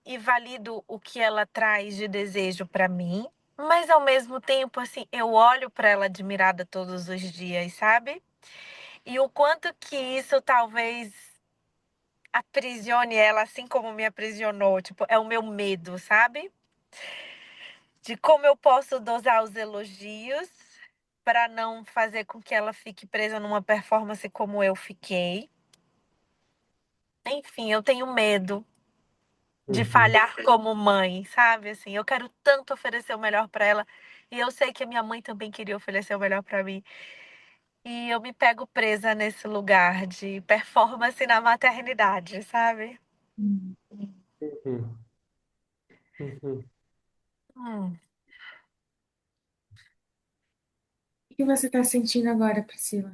e valido o que ela traz de desejo para mim, mas ao mesmo tempo, assim, eu olho para ela admirada todos os dias, sabe? E o quanto que isso talvez aprisione ela, assim como me aprisionou, tipo, é o meu medo, sabe? De como eu posso dosar os elogios para não fazer com que ela fique presa numa performance como eu fiquei. Enfim, eu tenho medo de Uhum. falhar como mãe, sabe? Assim, eu quero tanto oferecer o melhor para ela e eu sei que a minha mãe também queria oferecer o melhor para mim. E eu me pego presa nesse lugar de performance na maternidade, sabe? Hum. Uhum. Uhum. Hum. O que você está sentindo agora, Priscila?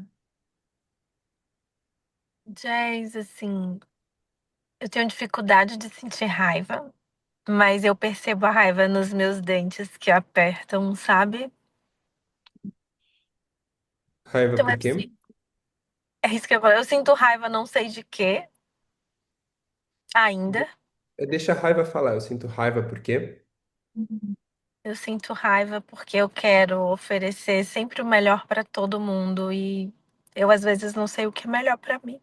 Jazz, assim, eu tenho dificuldade de sentir raiva, mas eu percebo a raiva nos meus dentes que apertam, sabe? Raiva Então é por quê? assim, é isso que eu falo. Eu sinto raiva não sei de quê ainda. De- Deixa a raiva falar. Eu sinto raiva por quê? Eu sinto raiva porque eu quero oferecer sempre o melhor para todo mundo e eu às vezes não sei o que é melhor para mim.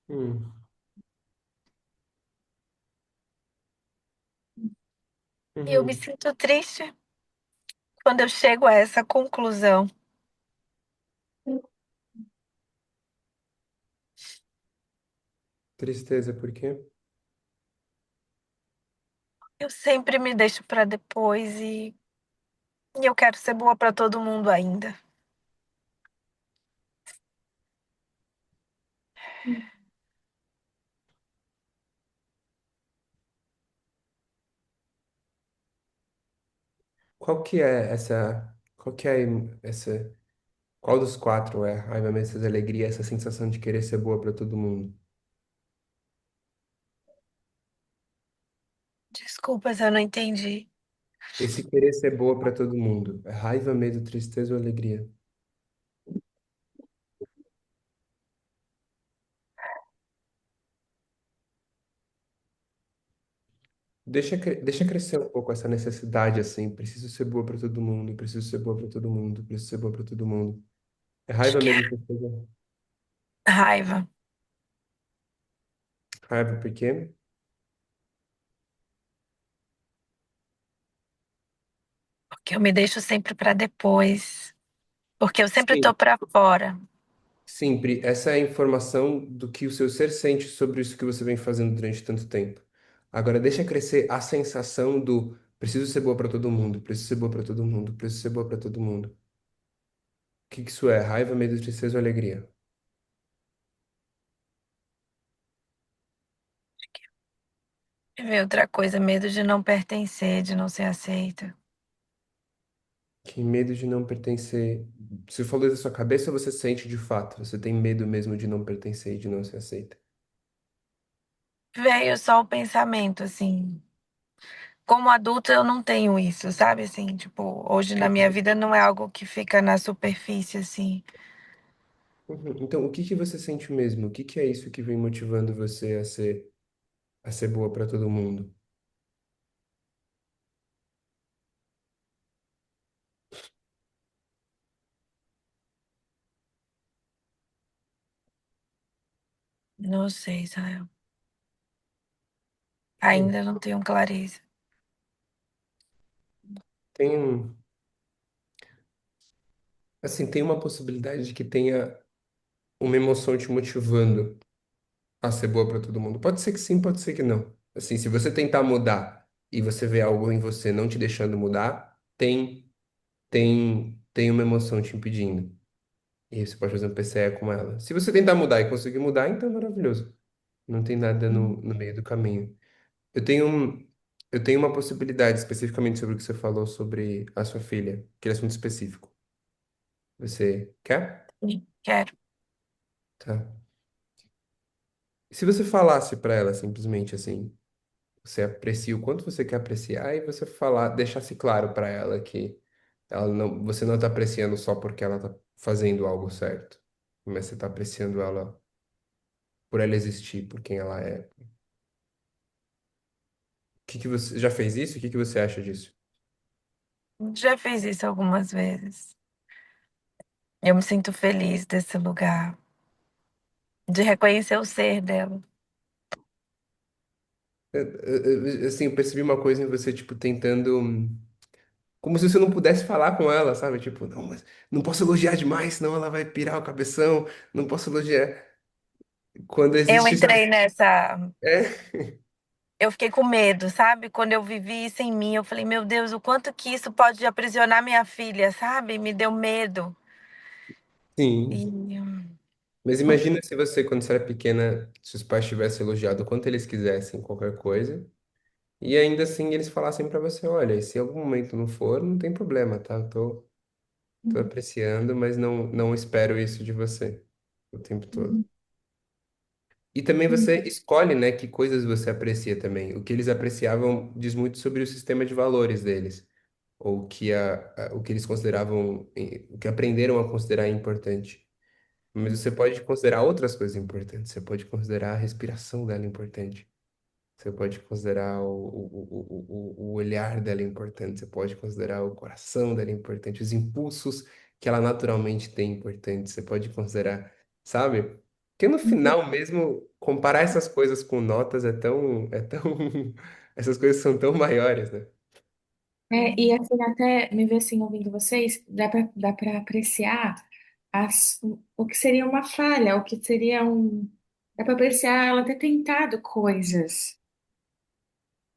Hum. E eu me Uhum. sinto triste quando eu chego a essa conclusão. Tristeza por quê? Eu sempre me deixo para depois e eu quero ser boa para todo mundo ainda. Qual que é essa? Qual que é essa? Qual dos quatro é raiva, medo, tristeza, alegria, essa sensação de querer ser boa para todo mundo? Desculpa se eu não entendi. Esse querer ser boa para todo mundo é raiva, medo, tristeza ou alegria? Deixa crescer um pouco essa necessidade assim. Preciso ser boa para todo mundo, preciso ser boa para todo mundo, preciso ser boa para todo mundo. É Acho raiva, que medo, é tristeza. raiva, Raiva por quê? porque eu me deixo sempre para depois, porque eu sempre tô Sim, para fora. sempre. Essa é a informação do que o seu ser sente sobre isso que você vem fazendo durante tanto tempo. Agora, deixa crescer a sensação do preciso ser boa para todo mundo, preciso ser boa para todo mundo, preciso ser boa para todo mundo. O que isso é? Raiva, medo, tristeza ou alegria? E ver outra coisa, medo de não pertencer, de não ser aceita. Que medo de não pertencer. Você falou isso da sua cabeça ou você sente de fato? Você tem medo mesmo de não pertencer e de não ser aceita? Veio só o pensamento, assim. Como adulta, eu não tenho isso, sabe? Assim, tipo, hoje na minha vida não é algo que fica na superfície, assim. Uhum. Então, o que que você sente mesmo? O que que é isso que vem motivando você a ser boa para todo mundo? Não sei, Israel. Hum. Ainda não tenho clareza. Tem, assim, tem uma possibilidade de que tenha uma emoção te motivando a ser boa para todo mundo. Pode ser que sim, pode ser que não. Assim, se você tentar mudar e você vê algo em você não te deixando mudar, tem uma emoção te impedindo. E aí você pode fazer um PCE com ela. Se você tentar mudar e conseguir mudar, então é maravilhoso. Não tem nada no meio do caminho. Eu tenho, eu tenho uma possibilidade especificamente sobre o que você falou sobre a sua filha, aquele assunto específico. Você quer? Sim, quero. Tá. Se você falasse para ela simplesmente assim, você aprecia o quanto você quer apreciar e você falar, deixasse claro para ela que ela não, você não está apreciando só porque ela está fazendo algo certo, mas você está apreciando ela por ela existir, por quem ela é. O que que você já fez isso? O que que você acha disso? Já fiz isso algumas vezes. Eu me sinto feliz desse lugar, de reconhecer o ser dela. Assim, eu percebi uma coisa em você, tipo, tentando. Como se você não pudesse falar com ela, sabe? Tipo, não, mas não posso elogiar demais, senão ela vai pirar o cabeção. Não posso elogiar. Quando Eu existe, sabe? entrei nessa. É, Eu fiquei com medo, sabe? Quando eu vivi isso em mim, eu falei, meu Deus, o quanto que isso pode aprisionar minha filha, sabe? Me deu medo. E sim. Mas imagina se você, quando você era pequena, se os pais tivessem elogiado o quanto eles quisessem qualquer coisa, e ainda assim eles falassem pra você, olha, se em algum momento não for, não tem problema, tá? Tô apreciando, mas não espero isso de você o tempo todo. E também você escolhe, né, que coisas você aprecia também. O que eles apreciavam diz muito sobre o sistema de valores deles, ou o que eles consideravam, o que aprenderam a considerar importante. Mas você pode considerar outras coisas importantes. Você pode considerar a respiração dela importante. Você pode considerar o olhar dela importante. Você pode considerar o coração dela importante. Os impulsos que ela naturalmente tem importantes. Você pode considerar, sabe? Porque no final mesmo, comparar essas coisas com notas é tão, essas coisas são tão maiores, né? E assim, até me ver assim, ouvindo vocês, dá para apreciar o que seria uma falha, o que seria um. Dá para apreciar ela ter tentado coisas,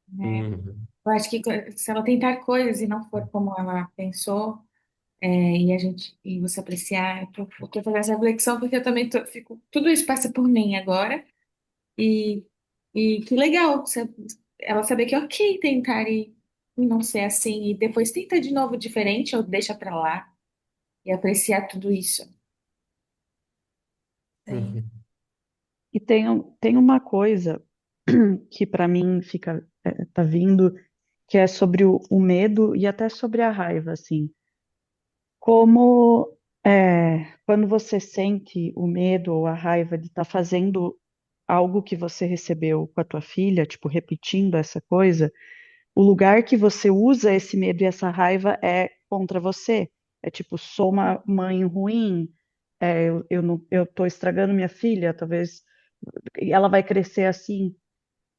né? Uhum. Eu acho que se ela tentar coisas e não for como ela pensou, e você apreciar, eu tô fazendo essa reflexão porque eu também tudo isso passa por mim agora, e, e que legal ela saber que é ok tentar e não ser assim, e depois tenta de novo diferente ou deixa pra lá. e apreciar tudo isso. Sim. Uhum. E tem uma coisa que para mim tá vindo, que é sobre o medo e até sobre a raiva, assim. Como quando você sente o medo ou a raiva de estar fazendo algo que você recebeu com a tua filha, tipo, repetindo essa coisa, o lugar que você usa esse medo e essa raiva é contra você. É tipo, sou uma mãe ruim, eu não, eu tô estragando minha filha, talvez ela vai crescer assim.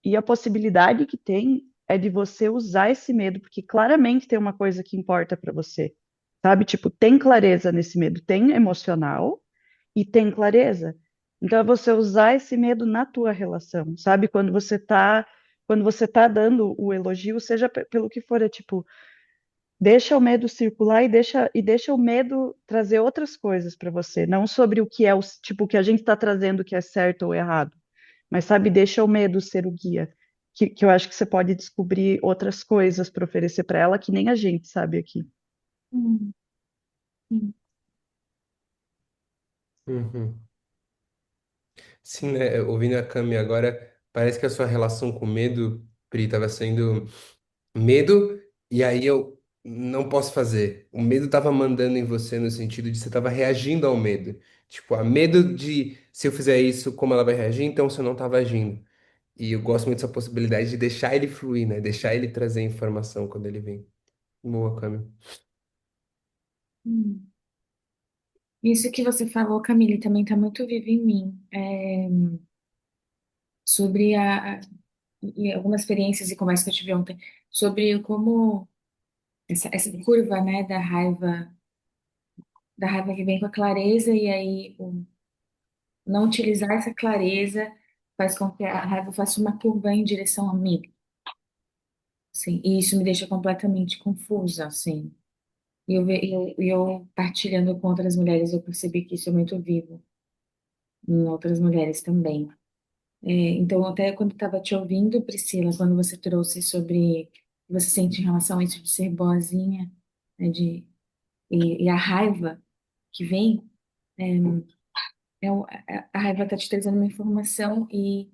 E a possibilidade que tem é de você usar esse medo, porque claramente tem uma coisa que importa para você, sabe? Tipo, tem clareza nesse medo, tem emocional e tem clareza. Então é você usar esse medo na tua relação, sabe? Quando você tá dando o elogio, seja pelo que for, é tipo, deixa o medo circular e deixa o medo trazer outras coisas para você, não sobre o que é tipo o que a gente está trazendo que é certo ou errado, mas sabe, deixa o medo ser o guia, que eu acho que você pode descobrir outras coisas para oferecer para ela que nem a gente sabe aqui. Hum, hum, Uhum. Sim, né? Ouvindo a Cami agora, parece que a sua relação com medo, Pri, estava sendo medo, e aí eu não posso fazer. O medo estava mandando em você no sentido de você estava reagindo ao medo. Tipo, a medo de se eu fizer isso, como ela vai reagir, então você não estava agindo. E eu gosto muito dessa possibilidade de deixar ele fluir, né? Deixar ele trazer informação quando ele vem. Boa, Cami. hum. Isso que você falou, Camille, também está muito vivo em mim. Sobre e algumas experiências e conversas que eu tive ontem, sobre como essa curva, né, da raiva que vem com a clareza, e aí não utilizar essa clareza faz com que a raiva faça uma curva em direção a mim, assim, e isso me deixa completamente confusa, assim. E eu partilhando com outras mulheres, eu percebi que isso é muito vivo em outras mulheres também. Então, até quando estava te ouvindo, Priscila, quando você trouxe sobre o que você sente em relação a isso de ser boazinha, né, e a raiva que vem, é, a raiva está te trazendo uma informação e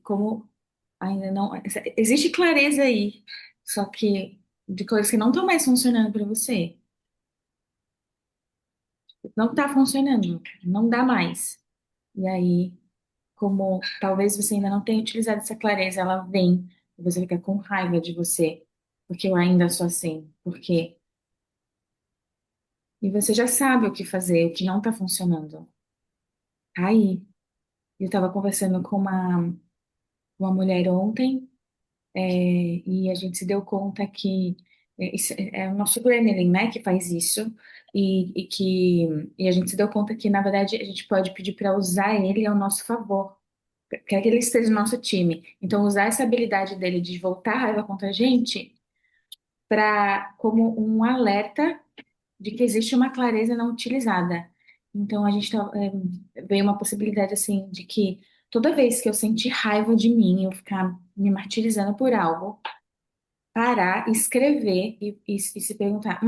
como ainda não. Existe clareza aí, só que de coisas que não estão mais funcionando para você. Não está funcionando, não dá mais. E aí, como talvez você ainda não tenha utilizado essa clareza, ela vem e você fica com raiva de você, porque eu ainda sou assim, porque. E você já sabe o que fazer, o que não está funcionando. Tá aí. Eu estava conversando com uma mulher ontem, e a gente se deu conta que é o nosso gremlin, né, que faz isso, e a gente se deu conta que, na verdade, a gente pode pedir para usar ele ao nosso favor. Quer que ele esteja no nosso time. Então, usar essa habilidade dele de voltar a raiva contra a gente como um alerta de que existe uma clareza não utilizada. Então, veio uma possibilidade assim de que toda vez que eu sentir raiva de mim, eu ficar me martirizando por algo, parar, escrever e se perguntar,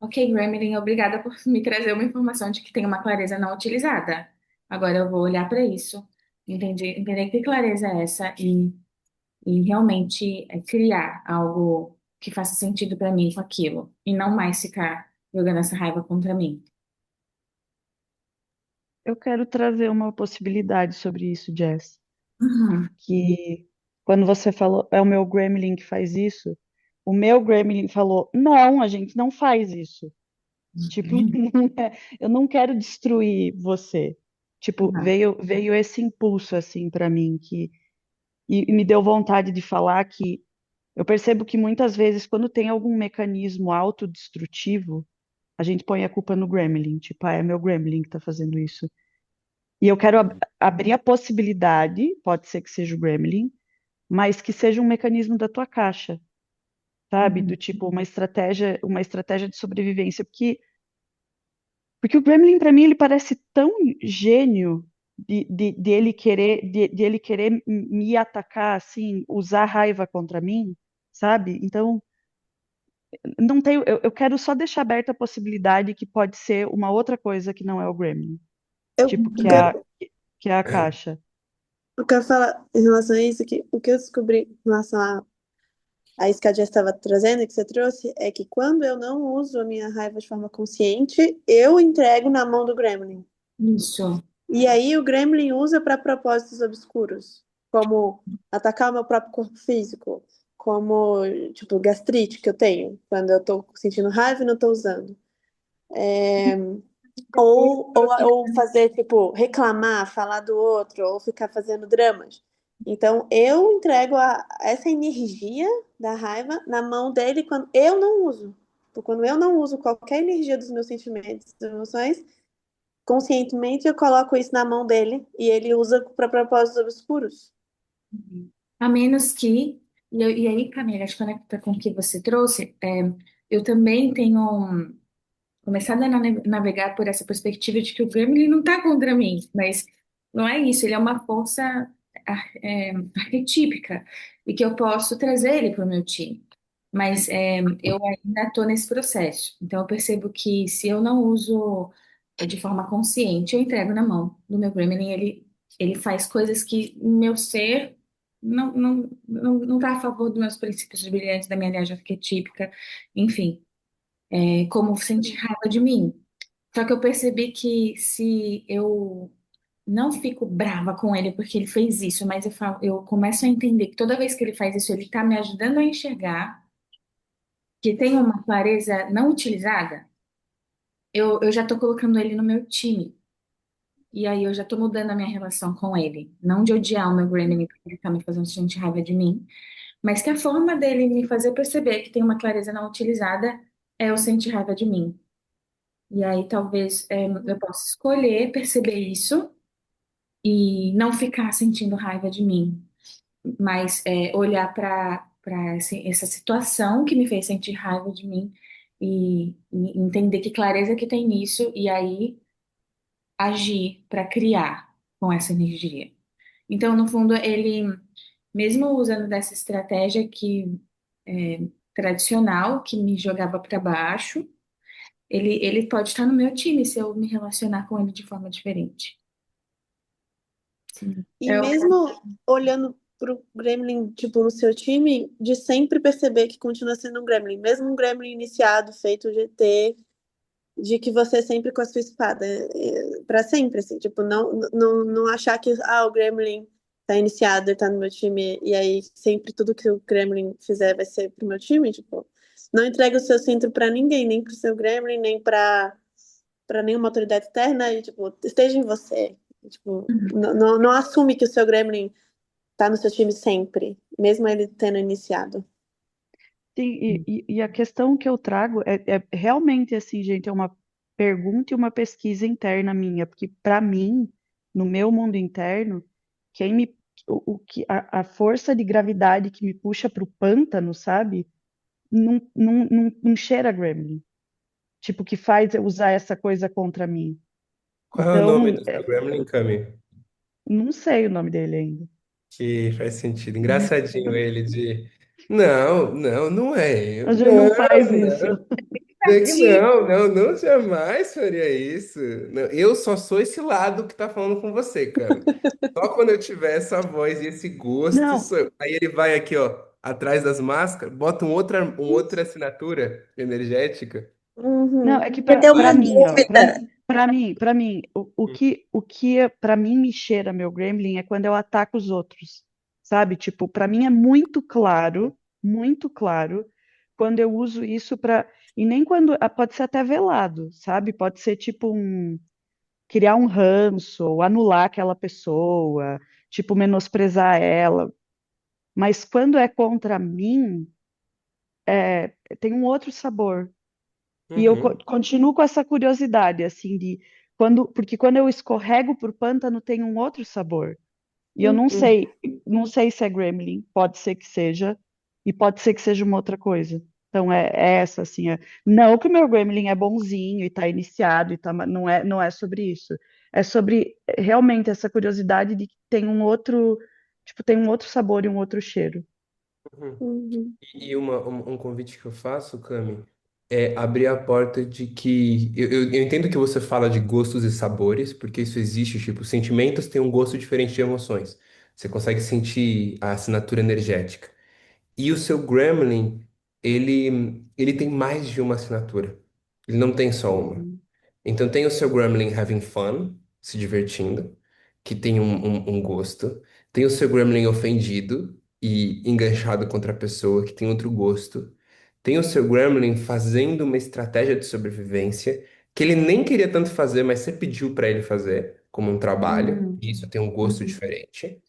ok, Gremlin, obrigada por me trazer uma informação de que tem uma clareza não utilizada. Agora eu vou olhar para isso, entender que clareza é essa e realmente criar algo que faça sentido para mim com aquilo e não mais ficar jogando essa raiva contra mim. Eu quero trazer uma possibilidade sobre isso, Jess, Uhum. que quando você falou, é o meu Gremlin que faz isso, o meu Gremlin falou, não, a gente não faz isso. Tipo, eu não quero destruir você. Tipo, Uhum. veio esse impulso assim para mim e me deu vontade de falar que eu percebo que muitas vezes quando tem algum mecanismo autodestrutivo, a gente põe a culpa no Gremlin, tipo, é meu Gremlin que tá fazendo isso. E eu quero abrir a possibilidade, pode ser que seja o Gremlin, mas que seja um mecanismo da tua caixa, sabe? Uhum. Do tipo uma estratégia de sobrevivência, porque o Gremlin, para mim, ele parece tão gênio de ele querer me atacar, assim, usar raiva contra mim, sabe? Então, não tenho, eu quero só deixar aberta a possibilidade que pode ser uma outra coisa que não é o Gremlin, Eu, tipo, eu quero, que é a caixa. eu quero falar em relação a isso, que o que eu descobri em relação a isso que a Jess estava trazendo, e que você trouxe, é que quando eu não uso a minha raiva de forma consciente, eu entrego na mão do Gremlin. Isso. E aí o Gremlin usa para propósitos obscuros, como atacar o meu próprio corpo físico, como, tipo, gastrite que eu tenho, quando eu tô sentindo raiva e não tô usando. Ou fazer, tipo, reclamar, falar do outro, ou ficar fazendo dramas. Então, eu entrego essa energia da raiva na mão dele quando eu não uso. Tipo, quando eu não uso qualquer energia dos meus sentimentos, das emoções, conscientemente eu coloco isso na mão dele e ele usa para propósitos obscuros. A menos que, e aí, Camila, acho que conecta com o que você trouxe, eu também tenho começado a navegar por essa perspectiva de que o Grêmio ele não está contra mim, mas não é isso, ele é uma força arquetípica e que eu posso trazer ele para o meu time. Mas eu ainda estou nesse processo, então eu percebo que se eu não uso de forma consciente, eu entrego na mão do meu Gremlin, ele faz coisas que o meu ser não está a favor dos meus princípios brilhantes, da minha linhagem arquetípica, enfim, como sentir raiva de mim. Só que eu percebi que se eu não fico brava com ele porque ele fez isso, mas eu começo a entender que toda vez que ele faz isso, ele está me ajudando a enxergar que tem uma clareza não utilizada, eu já estou colocando ele no meu time. E aí eu já estou mudando a minha relação com ele. Não de odiar o meu Gremlin porque ele está me fazendo sentir raiva de mim, mas que a forma dele me fazer perceber que tem uma clareza não utilizada é eu sentir raiva de mim. E aí talvez eu possa escolher perceber isso e não ficar sentindo raiva de mim, mas olhar para essa situação que me fez sentir raiva de mim e entender que clareza que tem nisso e aí agir para criar com essa energia. Então, no fundo, ele, mesmo usando dessa estratégia que é tradicional, que me jogava para baixo, ele pode estar no meu time se eu me relacionar com ele de forma diferente. Sim. E mesmo olhando pro Gremlin, tipo, no seu time, de sempre perceber que continua sendo um Gremlin, mesmo um Gremlin iniciado, feito de ET, de que você sempre com a sua espada, para sempre, assim, tipo, não achar que, o Gremlin tá iniciado, ele tá no meu time, e aí sempre tudo que o Gremlin fizer vai ser pro meu time, tipo, não entrega o seu centro para ninguém, nem pro seu Gremlin, nem para nenhuma autoridade externa, e, tipo, esteja em você. Tipo, não assume que o seu Gremlin tá no seu time sempre, mesmo ele tendo iniciado. Sim, e a questão que eu trago é realmente assim, gente, é uma pergunta e uma pesquisa interna minha, porque para mim, no meu mundo interno, quem me, o que a força de gravidade que me puxa para o pântano, sabe? Não cheira Gremlin, tipo que faz eu usar essa coisa contra mim. Qual é o nome Então, do seu Gremlin, Cami? não sei o nome dele ainda. Que faz sentido. Engraçadinho ele de. Não, não, não é eu. A gente não faz Não, isso. não. Não, não, não, jamais faria isso. Não, eu só sou esse lado que tá falando com você, Cami. Só quando eu tiver essa voz e esse gosto, Não, sou eu. Aí ele vai aqui, ó, atrás das máscaras, bota outra assinatura energética. não, Uhum. é que Eu tenho para uma mim, ó, dúvida. para mim, o que para mim me cheira meu Gremlin é quando eu ataco os outros, sabe? Tipo, para mim é muito claro, quando eu uso isso para e nem quando pode ser até velado, sabe? Pode ser tipo criar um ranço, ou anular aquela pessoa, tipo menosprezar ela. Mas quando é contra mim, tem um outro sabor. E eu Uhum. continuo com essa curiosidade, assim, porque quando eu escorrego por pântano tem um outro sabor. E eu Uhum. não sei se é gremlin, pode ser que seja, e pode ser que seja uma outra coisa. Então é essa, assim, não que o meu gremlin é bonzinho e tá iniciado e tá, não é sobre isso. É sobre realmente essa curiosidade de que tem um outro, tipo, tem um outro sabor e um outro cheiro. Uhum. Uhum. E um convite que eu faço, Cami, é abrir a porta de que. Eu entendo que você fala de gostos e sabores, porque isso existe, tipo, sentimentos têm um gosto diferente de emoções. Você consegue sentir a assinatura energética. E o seu Gremlin, ele tem mais de uma assinatura. Ele não tem só uma. Uhum. Então tem o seu Gremlin having fun, se divertindo, que tem um gosto. Tem o seu Gremlin ofendido e enganchado contra a pessoa, que tem outro gosto. Tem o seu Gremlin fazendo uma estratégia de sobrevivência, que ele nem queria tanto fazer, mas você pediu para ele fazer, como um trabalho, Uhum. e isso tem um gosto Uhum. diferente.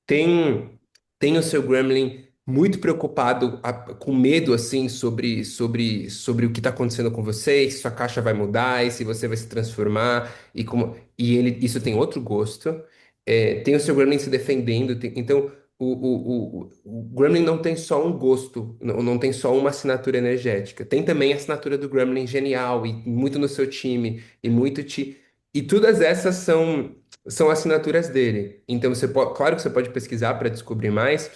Tem, tem o seu Gremlin muito preocupado, com medo, assim, sobre o que está acontecendo com você, e se sua caixa vai mudar, e se você vai se transformar, e ele, isso tem outro gosto. Tem o seu Gremlin se defendendo. Então, o Gremlin não tem só um gosto, não tem só uma assinatura energética. Tem também a assinatura do Gremlin genial, e muito no seu time, e muito te. E todas essas são assinaturas dele. Então você pode, claro que você pode pesquisar para descobrir mais,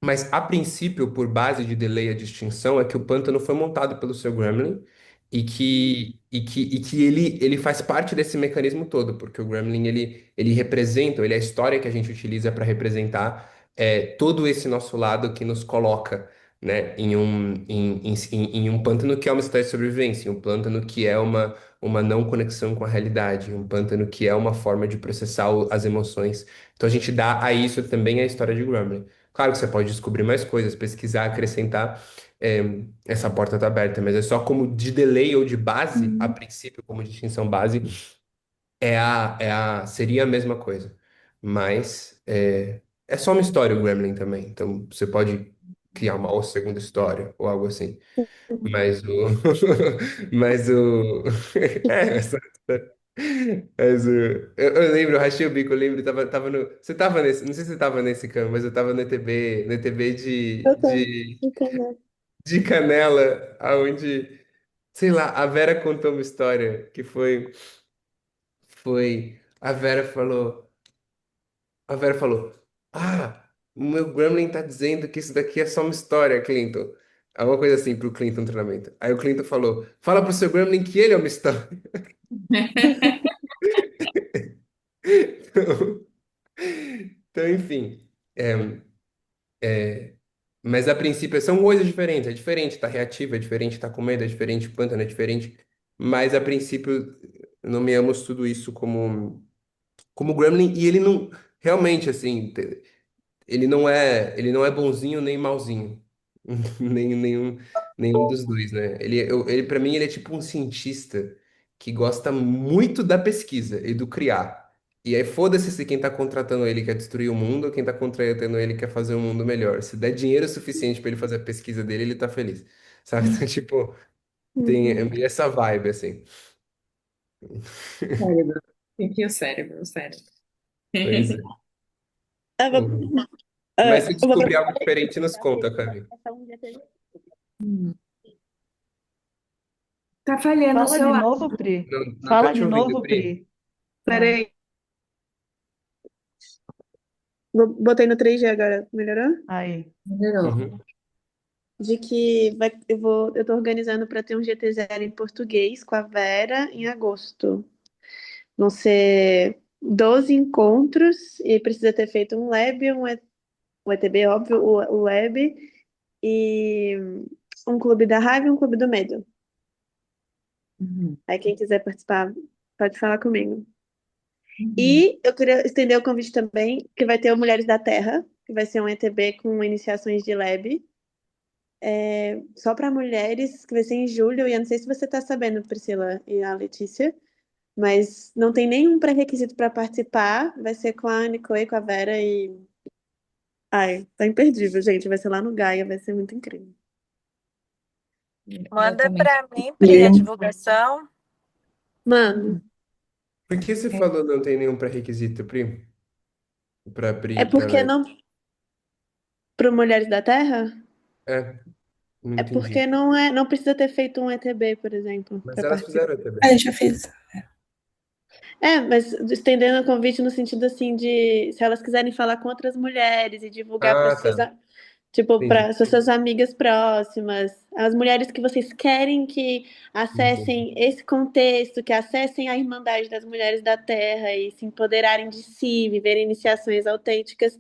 mas a princípio, por base de delay a distinção, é que o pântano foi montado pelo seu Gremlin e que ele faz parte desse mecanismo todo, porque o Gremlin ele representa, ele é a história que a gente utiliza para representar todo esse nosso lado que nos coloca, né, em um pântano que é uma estratégia de sobrevivência, em um pântano que é uma não conexão com a realidade, um pântano que é uma forma de processar as emoções. Então a gente dá a isso também a história de Gremlin. Claro que você pode descobrir mais coisas, pesquisar, acrescentar, é, essa porta está aberta, mas é só como de delay ou de base, a Uhum. princípio, como distinção base, seria a mesma coisa. Mas é só uma história o Gremlin também, então você pode criar uma ou segunda história ou algo assim. Mas o. Mas o. É, mas eu lembro, eu rachei o bico, eu lembro, tava no. Você tava nesse. Não sei se você tava nesse campo, mas eu tava no ETB Eu de, tô. de, Entendeu? de Canela, aonde, sei lá, a Vera contou uma história que foi. A Vera falou, o meu Gremlin tá dizendo que isso daqui é só uma história, Clinton. Alguma coisa assim pro Clinton no treinamento. Aí o Clinton falou, fala pro seu Gremlin que ele é uma história. Então, enfim. É, mas a princípio são coisas diferentes. É diferente, tá reativo, é diferente, tá com medo, é diferente, pântano é diferente. Mas a princípio nomeamos tudo isso como Gremlin. E ele não. Realmente, assim. Ele não é bonzinho nem malzinho. Nenhum dos dois, né? Ele para mim, ele é tipo um cientista que gosta muito da pesquisa e do criar. E aí, foda-se se quem tá contratando ele quer destruir o mundo ou quem tá contratando ele quer fazer um mundo melhor. Se der dinheiro suficiente para ele fazer a pesquisa dele, ele tá feliz. Sabe? Então, tipo, é Uhum. meio essa vibe, assim. Cérebro. Aqui o cérebro, o cérebro. Pois é. Eu vou, Uhum. ah, Mas se eu vou descobrir algo diferente, nos aproveitar conta, que Cami. é só um dia ter- Hum. Tá falhando o Fala seu de áudio. novo, Pri. Não, não tô Fala te de ouvindo, novo, Pri. Pri. Ah. Peraí, botei no 3G agora, melhorou? Aí. Melhorou. Uhum. De que eu tô organizando para ter um GT0 em português com a Vera em agosto. Vão ser 12 encontros e precisa ter feito um lab, um ETB, óbvio, o lab, e um clube da raiva e um clube do medo. Uhum. Aí quem quiser participar, pode falar comigo. Uhum. E eu queria estender o convite também, que vai ter o Mulheres da Terra, que vai ser um ETB com iniciações de lab, só para mulheres, que vai ser em julho, e eu não sei se você está sabendo, Priscila e a Letícia, mas não tem nenhum pré-requisito para participar, vai ser com a Nicole, com a Vera e... Ai, tá imperdível, gente, vai ser lá no Gaia, vai ser muito incrível. Manda Exatamente. para mim, Pri, a divulgação. Mano, Por que você É. falou não tem nenhum pré-requisito, Pri? Pra é abrir pra porque leve. não... Pro Mulheres da Terra? Não É entendi. porque não precisa ter feito um ETB, por exemplo, Mas para elas participar. fizeram também. Eu já fiz. Mas estendendo o convite no sentido assim de se elas quiserem falar com outras mulheres e divulgar para Ah, seus. tá. Tipo, para Entendi. as suas amigas próximas, as mulheres que vocês querem que Entendi. acessem esse contexto, que acessem a Irmandade das Mulheres da Terra e se empoderarem de si, viverem iniciações autênticas,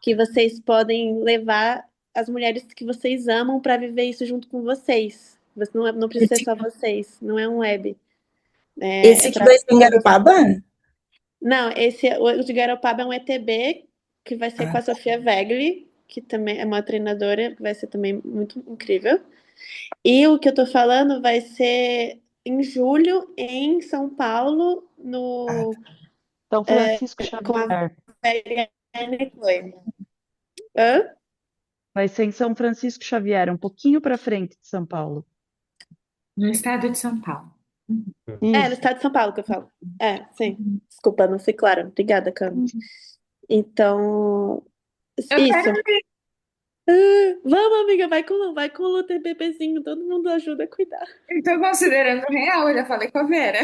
que vocês podem levar as mulheres que vocês amam para viver isso junto com vocês. Você não precisa ser Esse, só vocês, não é um web. É esse que para vai ser em Garopaba? não, o de Garopaba é um ETB que vai ser com Ah, a Sofia Wegli, que também é uma treinadora, que vai ser também muito incrível. E o que eu tô falando vai ser em julho em São Paulo, ah, no, tá. São Francisco com a Xavier. Veriane Chloe. Hã? Vai ser em São Francisco Xavier, um pouquinho para frente de São Paulo. No estado de São Paulo. Uhum. É, no Isso. estado de São Paulo que eu falo. É, sim. Desculpa, não fui clara. Obrigada, Cami. Então, Eu isso. quero. Vamos, amiga, vai com o Luter bebezinho, todo mundo ajuda a cuidar. Então, considerando real, eu já falei com a Vera.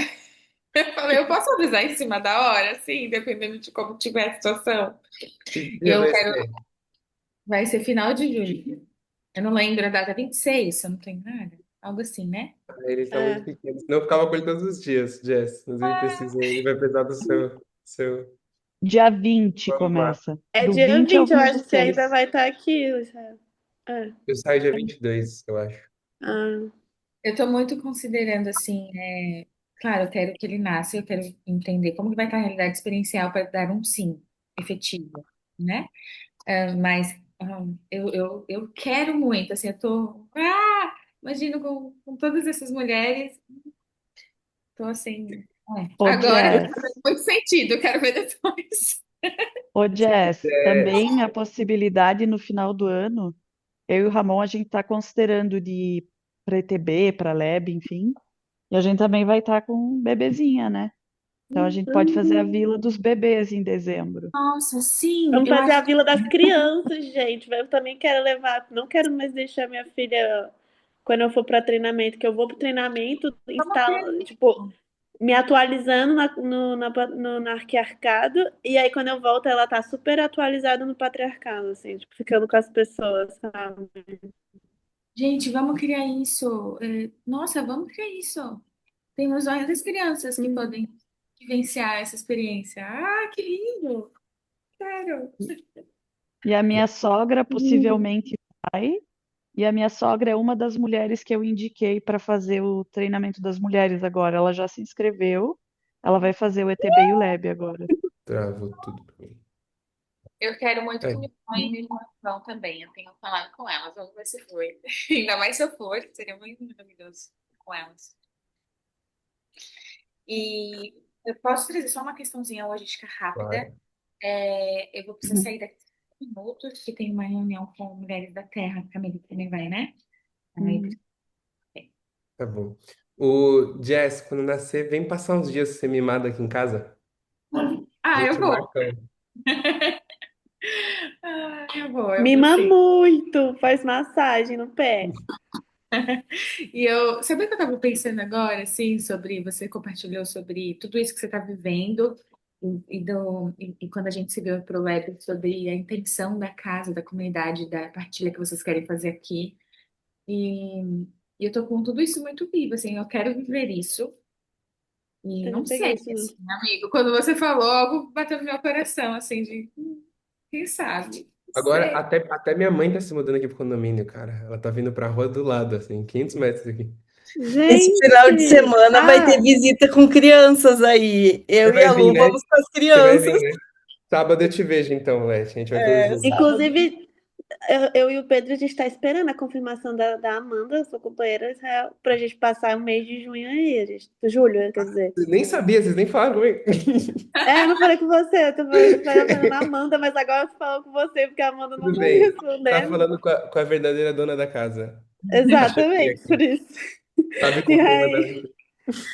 Eu falei, eu posso avisar em cima da hora, assim, dependendo de como tiver a situação. Que E dia eu vai quero. ser? Vai ser final de julho. Eu não lembro a data, 26, se eu não tenho nada. Algo assim, né? Ele está muito É, pequeno. Senão eu ficava com ele todos os dias, Jess. Mas ele vai precisar do seu Dia 20 mamar. começa. é Do dia 20 ao 20, eu acho que você ainda 26. vai estar aqui, Luciano. É. Eu saio dia 22, eu acho. Ah, Eu tô muito considerando, assim, claro, eu quero que ele nasça, eu quero entender como que vai estar a realidade experiencial para dar um sim efetivo, né? Mas eu quero muito, assim, eu tô. Imagino com todas essas mulheres, tô assim. Ô, Agora tá Jess. fazendo muito sentido, eu quero ver depois. Ô, Jess, É, também a possibilidade no final do ano, eu e o Ramon, a gente está considerando de ir para ETB, para Leb, enfim. E a gente também vai estar com bebezinha, né? Então a gente pode fazer a Vila dos Bebês em dezembro. Nossa, sim, vamos eu fazer acho a Vila das Crianças, gente. Eu também quero levar, não quero mais deixar minha filha quando eu for para treinamento, que eu vou para treinamento, que vamos ter tipo, isso. me atualizando no arquiarcado, e aí quando eu volto ela tá super atualizada no patriarcado, assim, tipo, ficando com as pessoas, sabe? Gente, vamos criar isso. Nossa, vamos criar isso. Temos várias crianças que Hum. podem vivenciar essa experiência. Ah, que lindo! Quero. E a minha sogra possivelmente vai. E a minha sogra é uma das mulheres que eu indiquei para fazer o treinamento das mulheres agora. Ela já se inscreveu. Ela vai fazer o ETB e o LEB agora. travou tudo pra mim. Eu quero muito que É, minha mãe e minha irmã vão também. Eu tenho falado com elas, vamos ver se for. Ainda mais se eu for, seria muito maravilhoso com elas. E eu posso trazer só uma questãozinha logística rápida. claro. Eu vou precisar sair daqui 5 minutos, que tem uma reunião com Mulheres da Terra. A Camille também vai, né? Aí, Uhum. Tá bom. O Jess, quando nascer, vem passar uns dias ser mimado aqui em casa. A eu gente vou. marca. Eu vou Mima sim. muito, faz massagem no pé. E eu, sabe o que eu estava pensando agora, assim, sobre, você compartilhou sobre tudo isso que você está vivendo e quando a gente se viu pro web sobre a intenção da casa, da comunidade, da partilha que vocês querem fazer aqui. E, e eu tô com tudo isso muito vivo, assim, eu quero viver isso. E Eu já não peguei sei, isso. assim, amigo, quando você falou, algo bateu no meu coração, assim, de quem sabe? Não Agora, sei. até minha mãe tá se mudando aqui pro condomínio, cara. Ela tá vindo pra rua do lado, assim, 500 metros aqui. Esse final de Gente! semana vai ter Ah, visita com crianças aí. Você Eu e vai a vir, Lu né? vamos com as Você vai vir, crianças. né? Sábado eu te vejo, então, Leti. A gente vai todos juntos. Sábado. inclusive, eu e o Pedro, a gente está esperando a confirmação da Amanda, sua companheira, Israel, pra gente passar o mês de junho aí, julho, quer dizer. Vocês nem sabia, vocês nem falaram comigo. É, eu não falei com você, eu tô falando a Amanda, mas agora eu tô falando com você, porque a Amanda não Tudo tá me bem. Tá respondendo. falando com a verdadeira dona da casa. A chefia Exatamente, por aqui. isso. Sabe E com quem mandar. aí,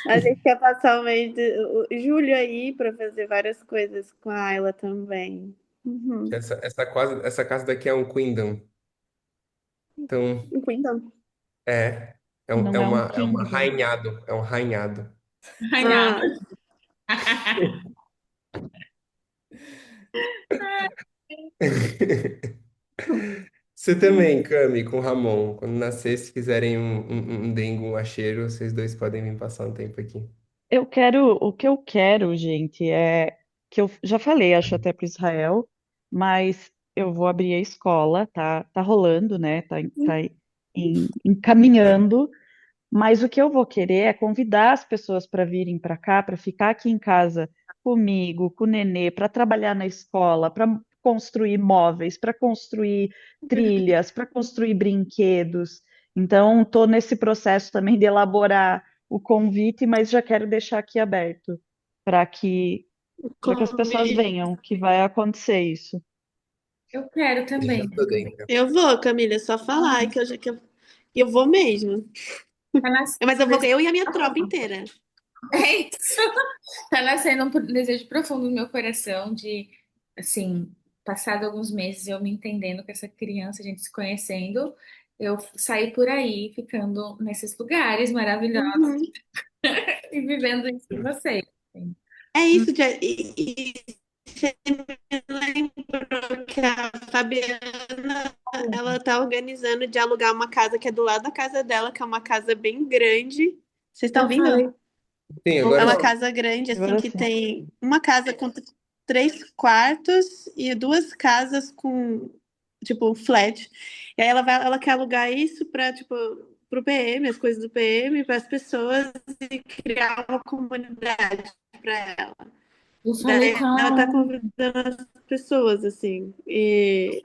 a gente quer passar o mês de julho aí pra fazer várias coisas com a Ayla também. Uhum. Essa casa daqui é um Queendom. Então, Então. é. Não é um É uma kingdom. rainhado. É um rainhado. Ai, Ah, nada. Você também, Cami, com o Ramon. Quando nascer, se quiserem um dengue, um acheiro, vocês dois podem vir passar um tempo aqui. O que eu quero, gente, é que eu já falei, acho até para Israel, mas eu vou abrir a escola, tá rolando, né? Tá encaminhando. Mas o que eu vou querer é convidar as pessoas para virem para cá, para ficar aqui em casa comigo, com o nenê, para trabalhar na escola, para construir móveis, para construir trilhas, para construir brinquedos. Então, estou nesse processo também de elaborar o convite, mas já quero deixar aqui aberto para que as pessoas Convite. venham, que vai acontecer isso. Eu quero Eu já também. tô dentro. Eu vou, Camila, é só falar que eu vou mesmo. Tá Mas eu vou, nascendo, eu e a minha tropa inteira. é isso. Tá nascendo um desejo profundo no meu coração de, assim, passado alguns meses eu me entendendo com essa criança, a gente se conhecendo, eu sair por aí, ficando nesses lugares maravilhosos Uhum. e vivendo isso com vocês. Assim. É isso, e você me lembrou que a Fabiana, ela tá organizando de alugar uma casa que é do lado da casa dela, que é uma casa bem grande. Vocês estão Eu falei, ouvindo? Sim, É agora uma sim. casa grande, assim, Agora que sim. tem uma casa com 3 quartos e 2 casas com, tipo, um flat. E aí ela quer alugar isso para, tipo, pro PM, as coisas do PM, para as pessoas e criar uma comunidade para ela. eu falei com Daí ela tá ela. convidando as pessoas, assim. E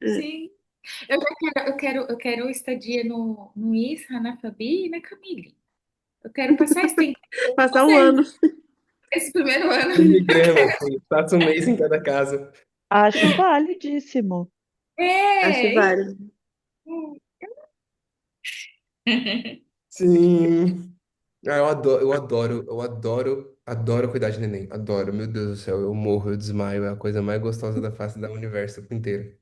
Sim. Eu quero estadia no Isra, na Fabi e na Camille. Eu quero passar esse tempo com passar o vocês, ano. esse primeiro ano. Imigrama, assim, passa um mês em cada casa. Acho validíssimo. Acho É, isso. válido. Sim. Ah, adoro cuidar de neném. Adoro, meu Deus do céu, eu morro, eu desmaio, é a coisa mais gostosa da face do universo inteiro.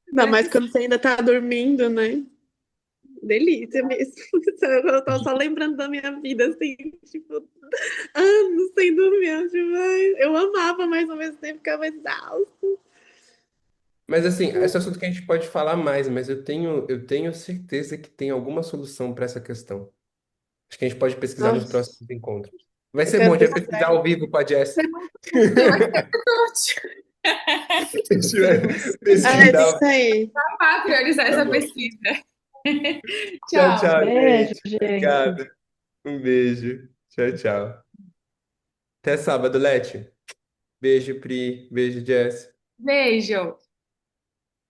Ainda mais quando você ainda tá dormindo, né? Delícia mesmo. Eu tô só lembrando da minha vida, assim, tipo, anos sem dormir. Eu amava, mas ao mesmo tempo ficava exausta. Mas assim, esse é um assunto que a gente pode falar mais, mas eu tenho certeza que tem alguma solução para essa questão. Acho que a gente pode pesquisar nos Nossa, próximos encontros. Vai eu ser bom, a quero gente vai pesquisar pesquisar. ao vivo com a Jess. Vai ser ótimo. A gente vai Ah, é pesquisar. isso aí. Vá priorizar Tá essa bom. pesquisa. Tchau, Tchau. tchau, Beijo, gente. gente. Obrigado. Um beijo. Tchau, tchau. Até sábado, Leti. Beijo, Pri. Beijo, Jess. Beijo.